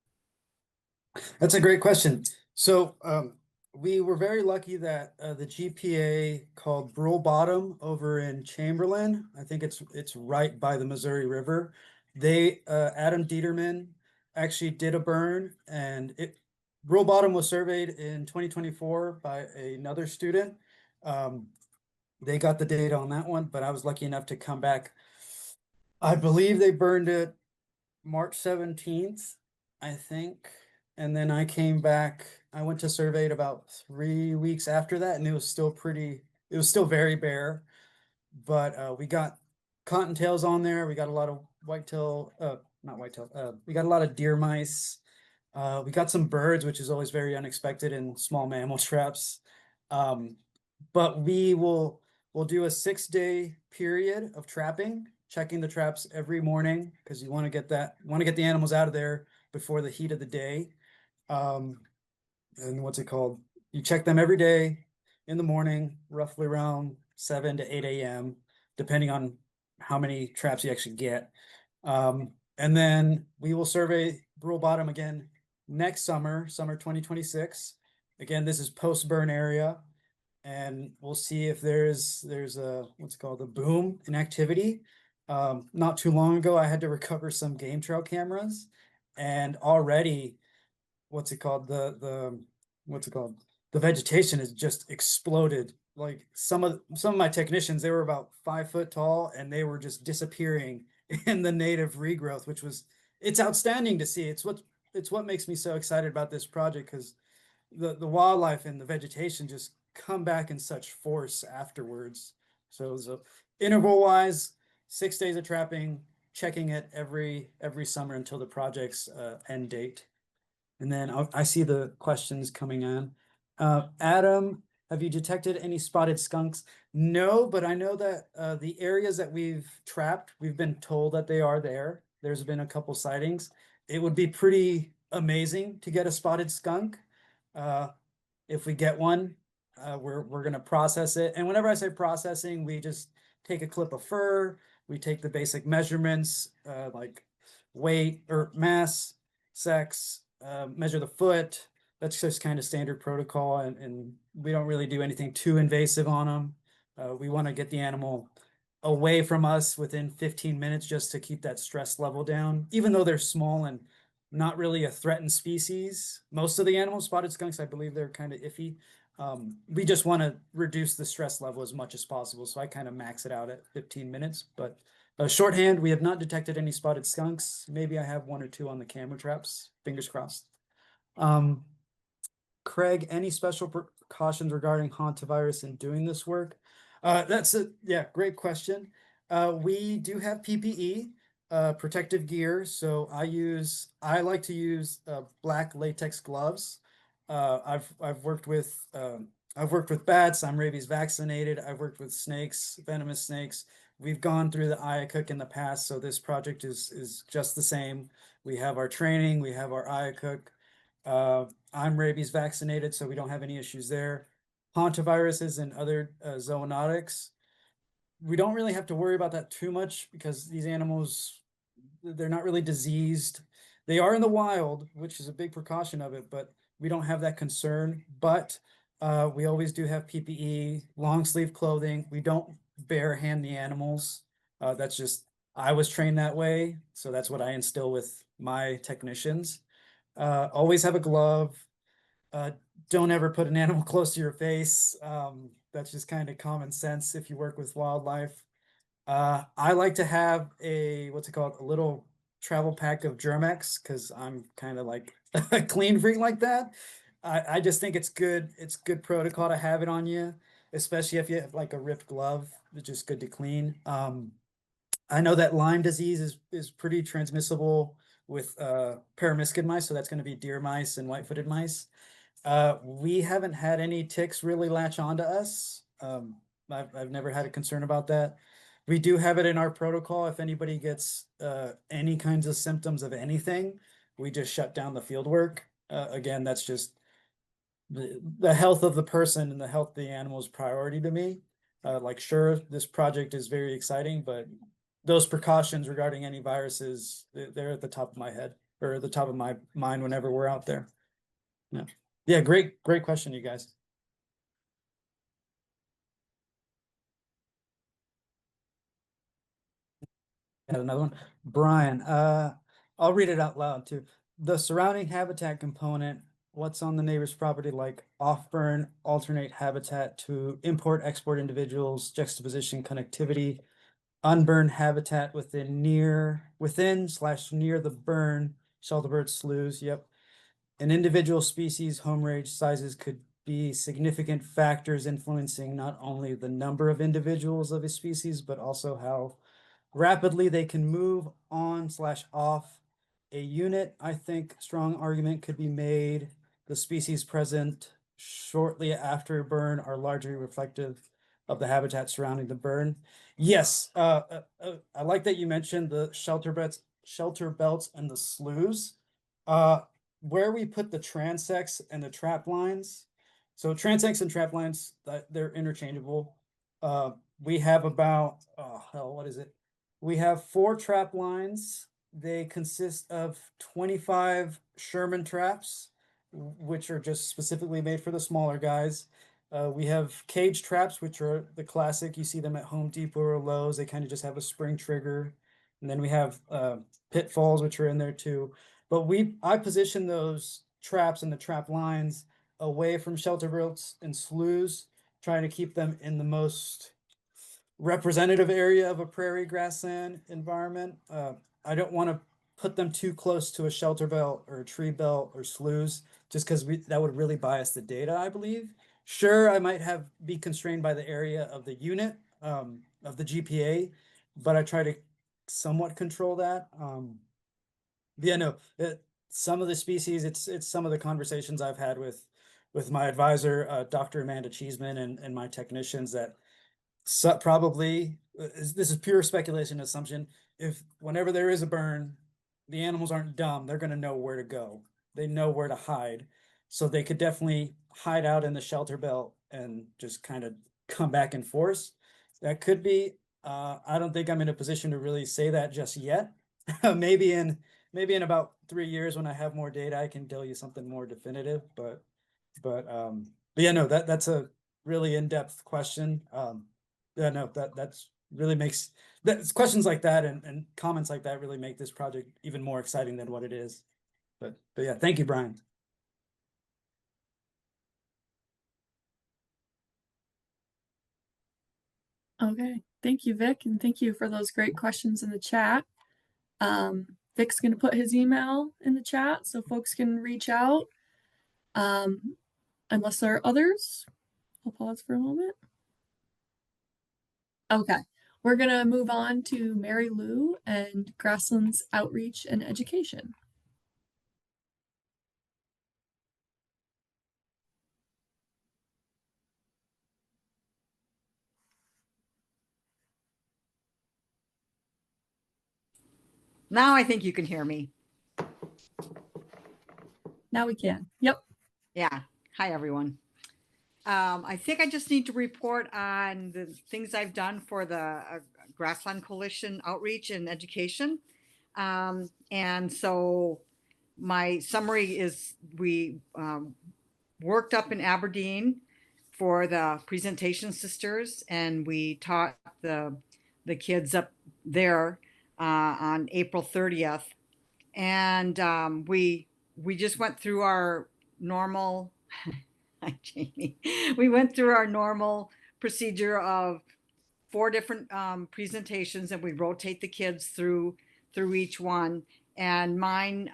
That's a great question. So we were very lucky that the GPA called Brule Bottom over in Chamberlain, I think it's right by the Missouri River. They Adam Dieterman actually did a burn, and Brule Bottom was surveyed in 2024 by another student. They got the data on that one, but I was lucky enough to come back. I believe they burned it March 17th, I think. And then I came back, I went to survey it about 3 weeks after that, and it was still very bare. But we got cottontails on there. We got a lot of not whitetail, we got a lot of deer mice. We got some birds, which is always very unexpected in small mammal traps. But we'll do a 6-day period of trapping, checking the traps every morning, because you want to get the animals out of there before the heat of the day. And what's it called? You check them every day in the morning, roughly around 7 to 8 a.m., depending on how many traps you actually get. And then we will survey Brule Bottom again next summer 2026. Again, this is post-burn area, and we'll see if there's a what's it called, a boom in activity. Not too long ago, I had to recover some game trail cameras, and already the vegetation has just exploded. Like some of my technicians, they were about 5 foot tall, and they were just disappearing in the native regrowth, it's outstanding to see. It's what makes me so excited about this project, because the wildlife and the vegetation just come back in such force afterwards. So interval wise, 6 days of trapping, checking it every summer until the project's end date. And then I see the questions coming in. Adam, have you detected any spotted skunks? No, but I know that the areas that we've trapped, we've been told that they are there. There's been a couple sightings. It would be pretty amazing to get a spotted skunk. If we get one, we're gonna process it. And whenever I say processing, we just take a clip of fur, we take the basic measurements, like weight or mass, sex, measure the foot. That's just kind of standard protocol, and we don't really do anything too invasive on them. We want to get the animal away from us within 15 minutes just to keep that stress level down, even though they're small and not really a threatened species. Most of the animals, spotted skunks, I believe they're kind of iffy. We just want to reduce the stress level as much as possible, so I kind of max it out at 15 minutes. But shorthand, we have not detected any spotted skunks. Maybe I have 1 or 2 on the camera traps, fingers crossed. Craig, any special precautions regarding hantavirus in doing this work? That's great question. We do have PPE, protective gear. So I like to use black latex gloves. I've worked with bats. I'm rabies vaccinated. I've worked with snakes, venomous snakes. We've gone through the IACUC in the past, so this project is just the same. We have our training, we have our IACUC. I'm rabies vaccinated, so we don't have any issues there. Hantaviruses and other zoonotics, we don't really have to worry about that too much, because these animals, they're not really diseased. They are in the wild, which is a big precaution of it, but we don't have that concern. But we always do have PPE, long sleeve clothing. We don't bare hand the animals. That's just, I was trained that way, so that's what I instill with my technicians. Always have a glove. Don't ever put an animal close to your face. That's just kind of common sense if you work with wildlife. I like to have a little travel pack of Germ-X, because I'm kind of like a clean freak like that. I just think it's good protocol to have it on you, especially if you have like a ripped glove. It's just good to clean. I know that Lyme disease is pretty transmissible with paramiscid mice, so that's going to be deer mice and white-footed mice. We haven't had any ticks really latch onto us. I've never had a concern about that. We do have it in our protocol. If anybody gets any kinds of symptoms of anything, we just shut down the field work. Again, that's just the health of the person and the health of the animal is priority to me. Sure, this project is very exciting, but those precautions regarding any viruses, they're at the top of my head, or the top of my mind whenever we're out there. Yeah. Yeah, great question, you guys. And another one, Brian, I'll read it out loud too. The surrounding habitat component, what's on the neighbor's property, like off-burn, alternate habitat to import, export individuals, juxtaposition, connectivity, unburned habitat within / near the burn, shelter birds, sloughs, yep. An individual species home range sizes could be significant factors influencing not only the number of individuals of a species, but also how rapidly they can move on / off a unit. I think strong argument could be made. The species present shortly after burn are largely reflective of the habitat surrounding the burn. Yes, I like that you mentioned the shelter belts and the sloughs. Where we put the transects and the trap lines. So transects and trap lines, they're interchangeable. We have about, oh hell, what is it? We have 4 trap lines. They consist of 25 Sherman traps, which are just specifically made for the smaller guys. We have cage traps, which are the classic. You see them at Home Depot or Lowe's. They kind of just have a spring trigger. And then we have pitfalls, which are in there too. But I position those traps and the trap lines away from shelter belts and sloughs, trying to keep them in the most representative area of a prairie grassland environment. I don't want to put them too close to a shelter belt or a tree belt or sloughs, just because that would really bias the data, I believe. Sure, I might be constrained by the area of the unit, of the GPA, but I try to somewhat control that. Yeah, no, some of the species, it's some of the conversations I've had with my advisor, Dr. Amanda Cheeseman, and my technicians, that probably this is pure speculation, assumption. If whenever there is a burn, the animals aren't dumb, they're going to know where to go. They know where to hide, so they could definitely hide out in the shelter belt and just kind of come back in force. That could be. I don't think I'm in a position to really say that just yet. maybe in about 3 years, when I have more data, I can tell you something more definitive. But yeah, no, that's a really in-depth question. Yeah, no, that's really makes questions like that and comments like that really make this project even more exciting than what it is. But yeah, thank you, Brian. Okay, thank you, Vic, and thank you for those great questions in the chat. Vic's going to put his email in the chat so folks can reach out. Unless there are others, I'll pause for a moment. Okay, we're going to move on to MaryLou and Grasslands Outreach and Education. Now I think you can hear me. Now we can. Yep. Yeah. Hi, everyone. I think I just need to report on the things I've done for the Grassland Coalition Outreach and Education. And so my summary is we worked up in Aberdeen for the Presentation Sisters, and we taught the kids up there on April 30th. And we just went through our normal hi, Jamie. We went through our normal procedure of 4 different presentations, and we rotate the kids through each one. And mine,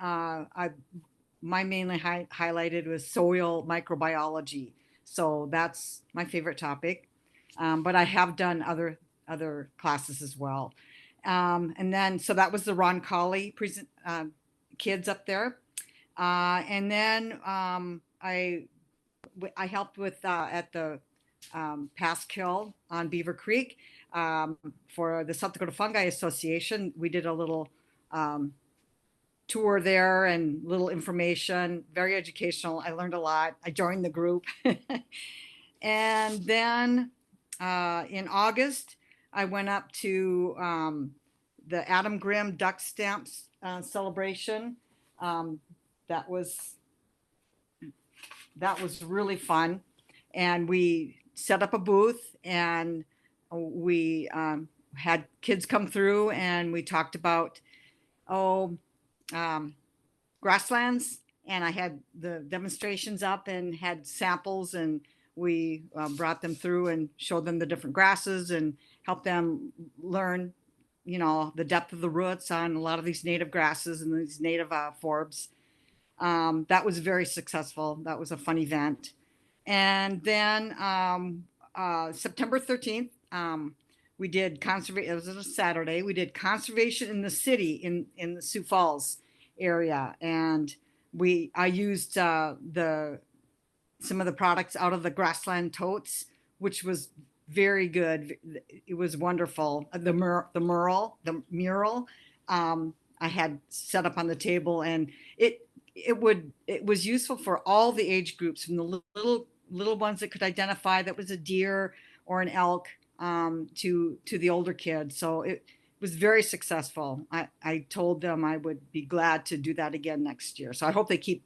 mine mainly highlighted was soil microbiology. So that's my favorite topic. But I have done other classes as well. And then, so that was the Ron Colley kids up there. And then I helped with at the Pass Kill on Beaver Creek for the South Dakota Fungi Association. We did a little tour there and little information, very educational. I learned a lot. I joined the group. And then in August, I went up to the Adam Grimm Duck Stamps celebration. That was that was really fun. And we set up a booth and we had kids come through and we talked about, grasslands. And I had the demonstrations up and had samples, and we brought them through and showed them the different grasses and helped them learn, the depth of the roots on a lot of these native grasses and these native forbs. That was very successful. That was a fun event. And then September 13th, we did conservation. It was a Saturday. We did conservation in the city in the Sioux Falls area, and I used some of the products out of the Grassland totes, which was very good. It was wonderful. The mural I had set up on the table, and it was useful for all the age groups, from the little ones that could identify that was a deer or an elk, to the older kids. So it was very successful. I told them I would be glad to do that again next year. So I hope they keep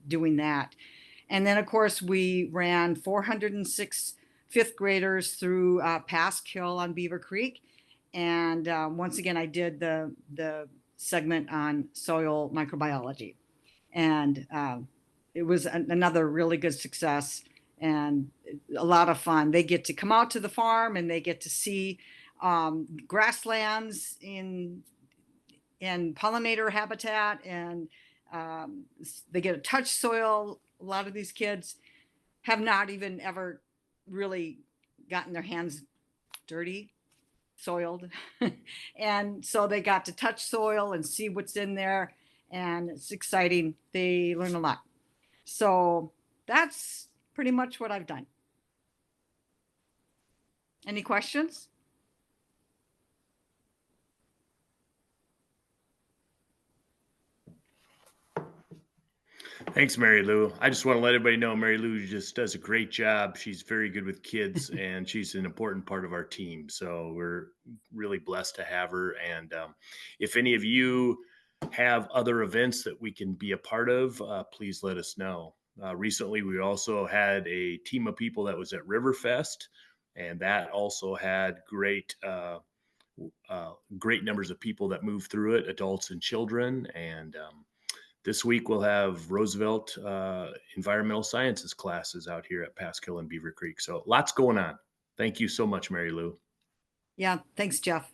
doing that. And then, of course, we ran 406 fifth graders through Pass Kill on Beaver Creek. And once again, I did the segment on soil microbiology. And it was another really good success and a lot of fun. They get to come out to the farm and they get to see grasslands in pollinator habitat, and they get to touch soil. A lot of these kids have not even ever really gotten their hands dirty, soiled. And so they got to touch soil and see what's in there, and it's exciting. They learn a lot. So that's pretty much what I've done. Any questions? Thanks, MaryLou. I just want to let everybody know MaryLou just does a great job. She's very good with kids, and she's an important part of our team. So we're really blessed to have her. And if any of you have other events that we can be a part of, please let us know. Recently, we also had a team of people that was at Riverfest, and that also had great numbers of people that moved through it, adults and children. And this week we'll have Roosevelt environmental sciences classes out here at Passkill and Beaver Creek. So lots going on. Thank you so much, MaryLou. Yeah, thanks, Jeff.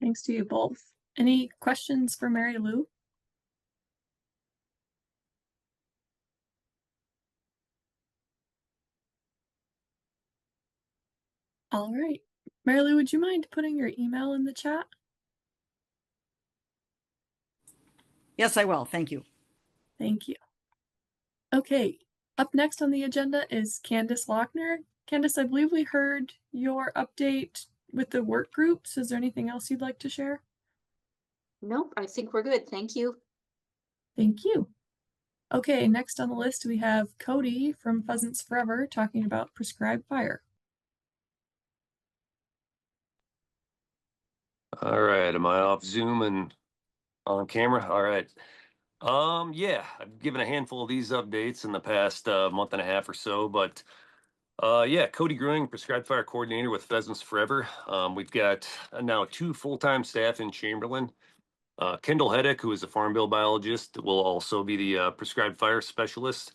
Thanks to you both. Any questions for MaryLou? All right. MaryLou, would you mind putting your email in the chat? Yes, I will. Thank you. Thank you. Okay, up next on the agenda is Candice Lockner. Candice, I believe we heard your update with the work groups. Is there anything else you'd like to share? Nope, I think we're good. Thank you. Thank you. Okay, next on the list we have Cody from Pheasants Forever talking about prescribed fire. All right, am I off Zoom and on camera? All right. Yeah, I've given a handful of these updates in the past month and a half or so, but yeah, Cody Growing, prescribed fire coordinator with Pheasants Forever. We've got now 2 full-time staff in Chamberlain. Kendall Heddick, who is a farm bill biologist, will also be the prescribed fire specialist.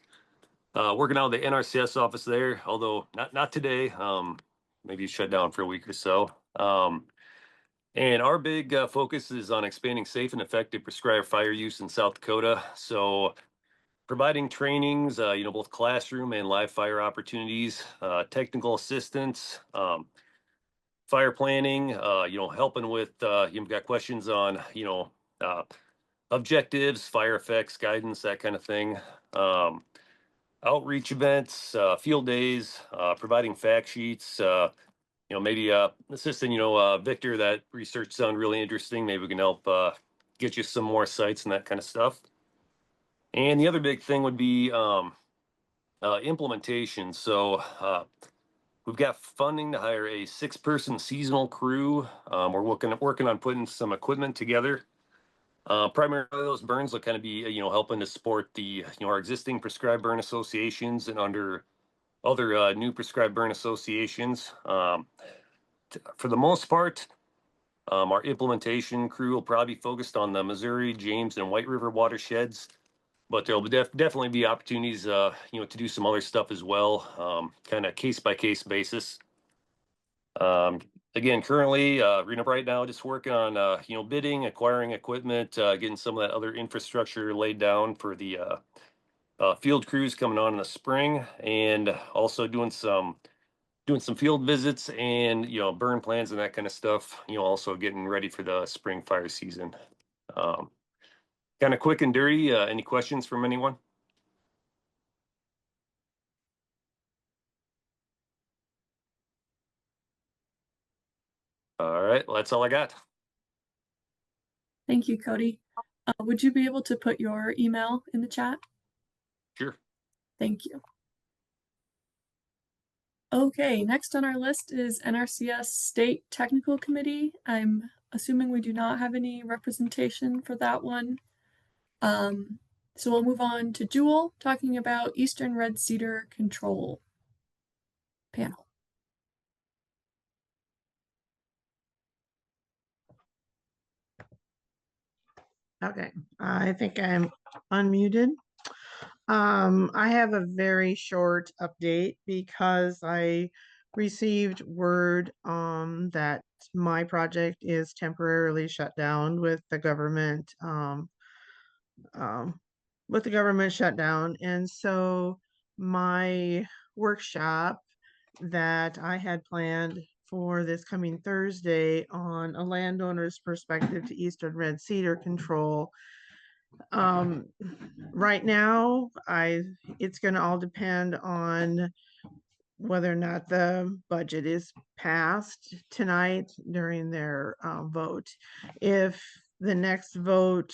Working out of the NRCS office there, although not today. Maybe shut down for a week or so. And our big focus is on expanding safe and effective prescribed fire use in South Dakota. So providing trainings, both classroom and live fire opportunities, technical assistance, fire planning, helping with, you've got questions on, objectives, fire effects, guidance, that kind of thing. Outreach events, field days, providing fact sheets, maybe assisting, Victor, that research sound really interesting. Maybe we can help get you some more sites and that kind of stuff. And the other big thing would be implementation. So we've got funding to hire a 6-person seasonal crew. We're working on putting some equipment together. Primarily those burns will kind of be, helping to support the, our existing prescribed burn associations and under other new prescribed burn associations. For the most part, our implementation crew will probably be focused on the Missouri, James, and White River watersheds, but there'll definitely be opportunities, to do some other stuff as well, kind of case by case basis. Again, currently, right now, just working on, bidding, acquiring equipment, getting some of that other infrastructure laid down for the field crews coming on in the spring, and also doing some field visits and, burn plans and that kind of stuff, also getting ready for the spring fire season. Kind of quick and dirty. Any questions from anyone? All right, well, that's all I got. Thank you, Cody. Would you be able to put your email in the chat? Sure. Thank you. Okay, next on our list is NRCS State Technical Committee. I'm assuming we do not have any representation for that one. So we'll move on to Jewell talking about Eastern Red Cedar Control Panel. Okay, I think I'm unmuted. I have a very short update because I received word that my project is temporarily shut down with the government shutdown, and so my workshop that I had planned for this coming Thursday on a landowner's perspective to Eastern Red Cedar Control. Right now, it's going to all depend on whether or not the budget is passed tonight during their vote. If the next vote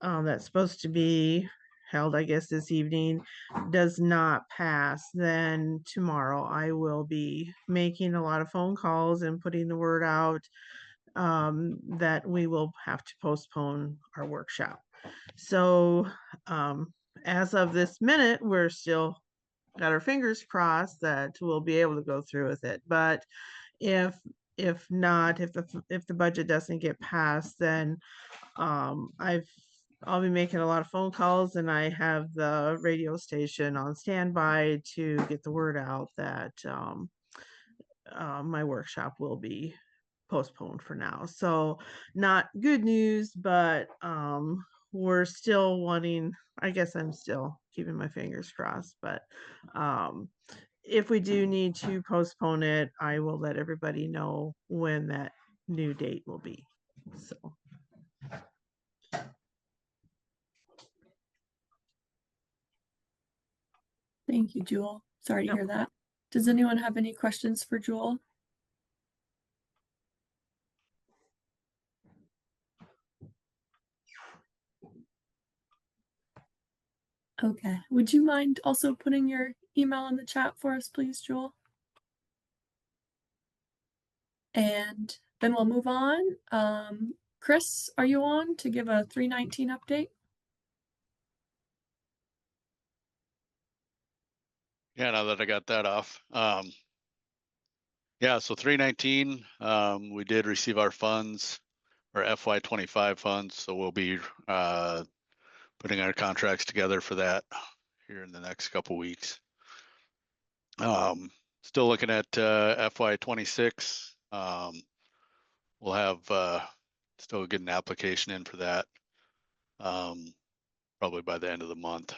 that's supposed to be held, I guess, this evening does not pass, then tomorrow I will be making a lot of phone calls and putting the word out that we will have to postpone our workshop. So as of this minute, we're still got our fingers crossed that we'll be able to go through with it. But if not, if the budget doesn't get passed, then I'll be making a lot of phone calls, and I have the radio station on standby to get the word out that my workshop will be postponed for now. So not good news, but we're still wanting, I guess I'm still keeping my fingers crossed, but if we do need to postpone it, I will let everybody know when that new date will be. So Thank you, Jewell. Sorry to hear that. Does anyone have any questions for Jewell? Okay. Would you mind also putting your email in the chat for us, please, Jewell? And then we'll move on. Kris, are you on to give a 319 update? Yeah, now that I got that off. Yeah, so 319, we did receive our funds, our FY25 funds, so we'll be putting our contracts together for that here in the next couple weeks. Still looking at FY26. We'll have still get an application in for that probably by the end of the month.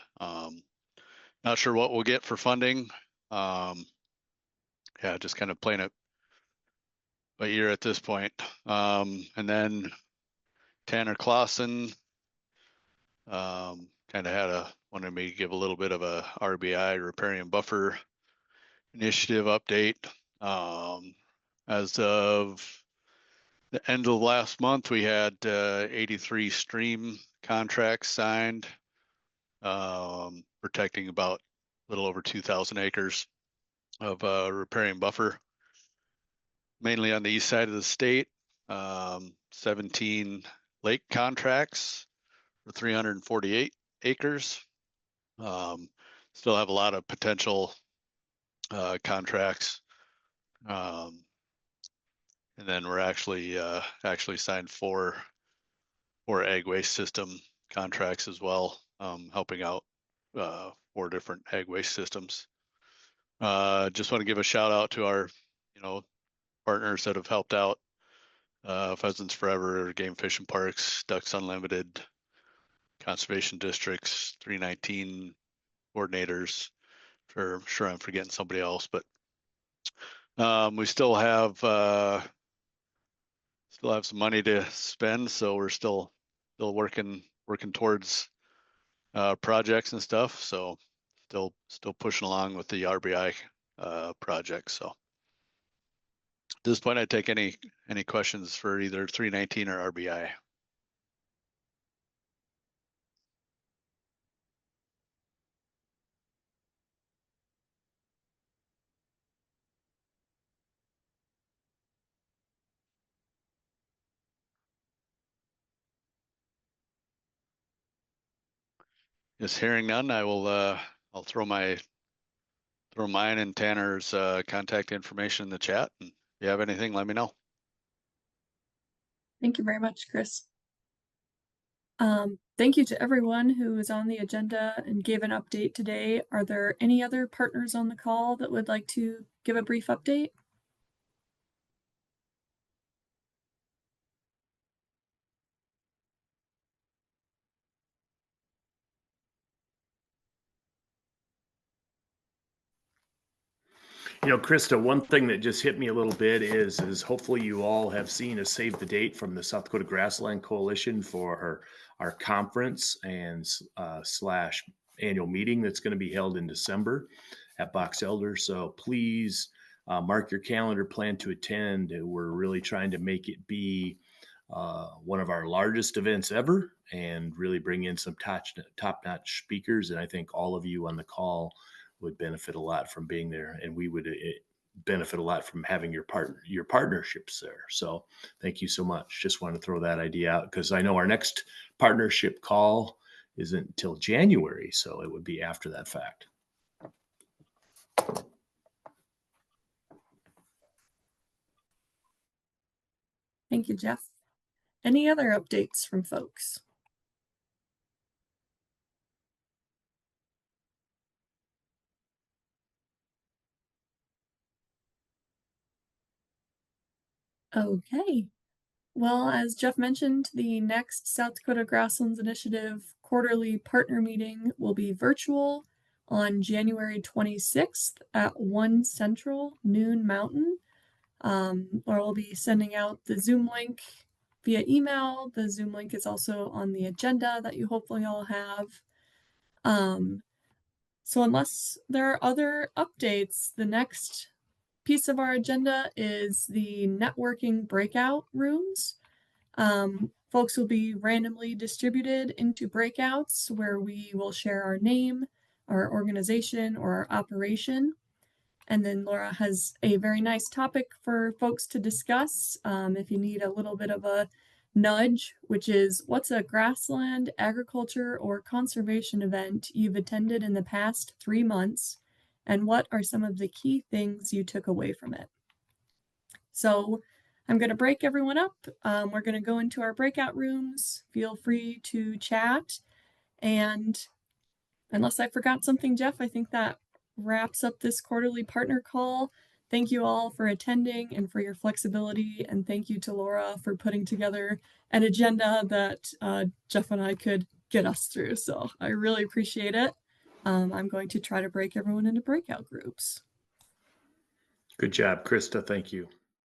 Not sure what we'll get for funding. Yeah, just kind of playing it by ear at this point. And then Tanner Clausen kind of wanted me to give a little bit of a RBI, riparian buffer initiative update. As of the end of last month, we had 83 stream contracts signed, protecting about a little over 2,000 acres. of riparian buffer, mainly on the east side of the state. 17 lake contracts for 348 acres. Still have a lot of potential contracts. And then we're actually signed four ag waste system contracts as well, helping out 4 different ag waste systems. Just want to give a shout out to our, partners that have helped out, Pheasants Forever, Game Fish and Parks, Ducks Unlimited, Conservation Districts, 319 coordinators. For sure I'm forgetting somebody else, but we still have some money to spend, so we're still working towards projects and stuff. So still pushing along with the RBI project. So at this point, I take any questions for either 319 or RBI. Just hearing none, I will I'll throw mine and Tanner's contact information in the chat. And if you have anything, let me know. Thank you very much, Kris. Thank you to everyone who was on the agenda and gave an update today. Are there any other partners on the call that would like to give a brief update? Krista, one thing that just hit me a little bit is hopefully you all have seen a save the date from the South Dakota Grassland Coalition for our conference and slash annual meeting that's going to be held in December at Box Elder. So please mark your calendar, plan to attend. We're really trying to make it be one of our largest events ever and really bring in some top-notch speakers. And I think all of you on the call would benefit a lot from being there, and we would benefit a lot from having your partnerships there. So thank you so much. Just want to throw that idea out because I know our next partnership call isn't until January, so it would be after that fact. Thank you, Jeff. Any other updates from folks? Okay. Well, as Jeff mentioned, the next South Dakota Grasslands Initiative quarterly partner meeting will be virtual on January 26th at 1 Central, noon Mountain. Or we'll be sending out the Zoom link via email. The Zoom link is also on the agenda that you hopefully all have. So unless there are other updates, the next piece of our agenda is the networking breakout rooms. Folks will be randomly distributed into breakouts where we will share our name, our organization, or our operation. And then Laura has a very nice topic for folks to discuss if you need a little bit of a nudge, which is what's a grassland, agriculture, or conservation event you've attended in the past 3 months, and what are some of the key things you took away from it? So I'm going to break everyone up. We're going to go into our breakout rooms. Feel free to chat. And unless I forgot something, Jeff, I think that wraps up this quarterly partner call. Thank you all for attending and for your flexibility. And thank you to Laura for putting together an agenda that Jeff and I could get us through. So I really appreciate it. I'm going to try to break everyone into breakout groups. Good job, Krista. Thank you.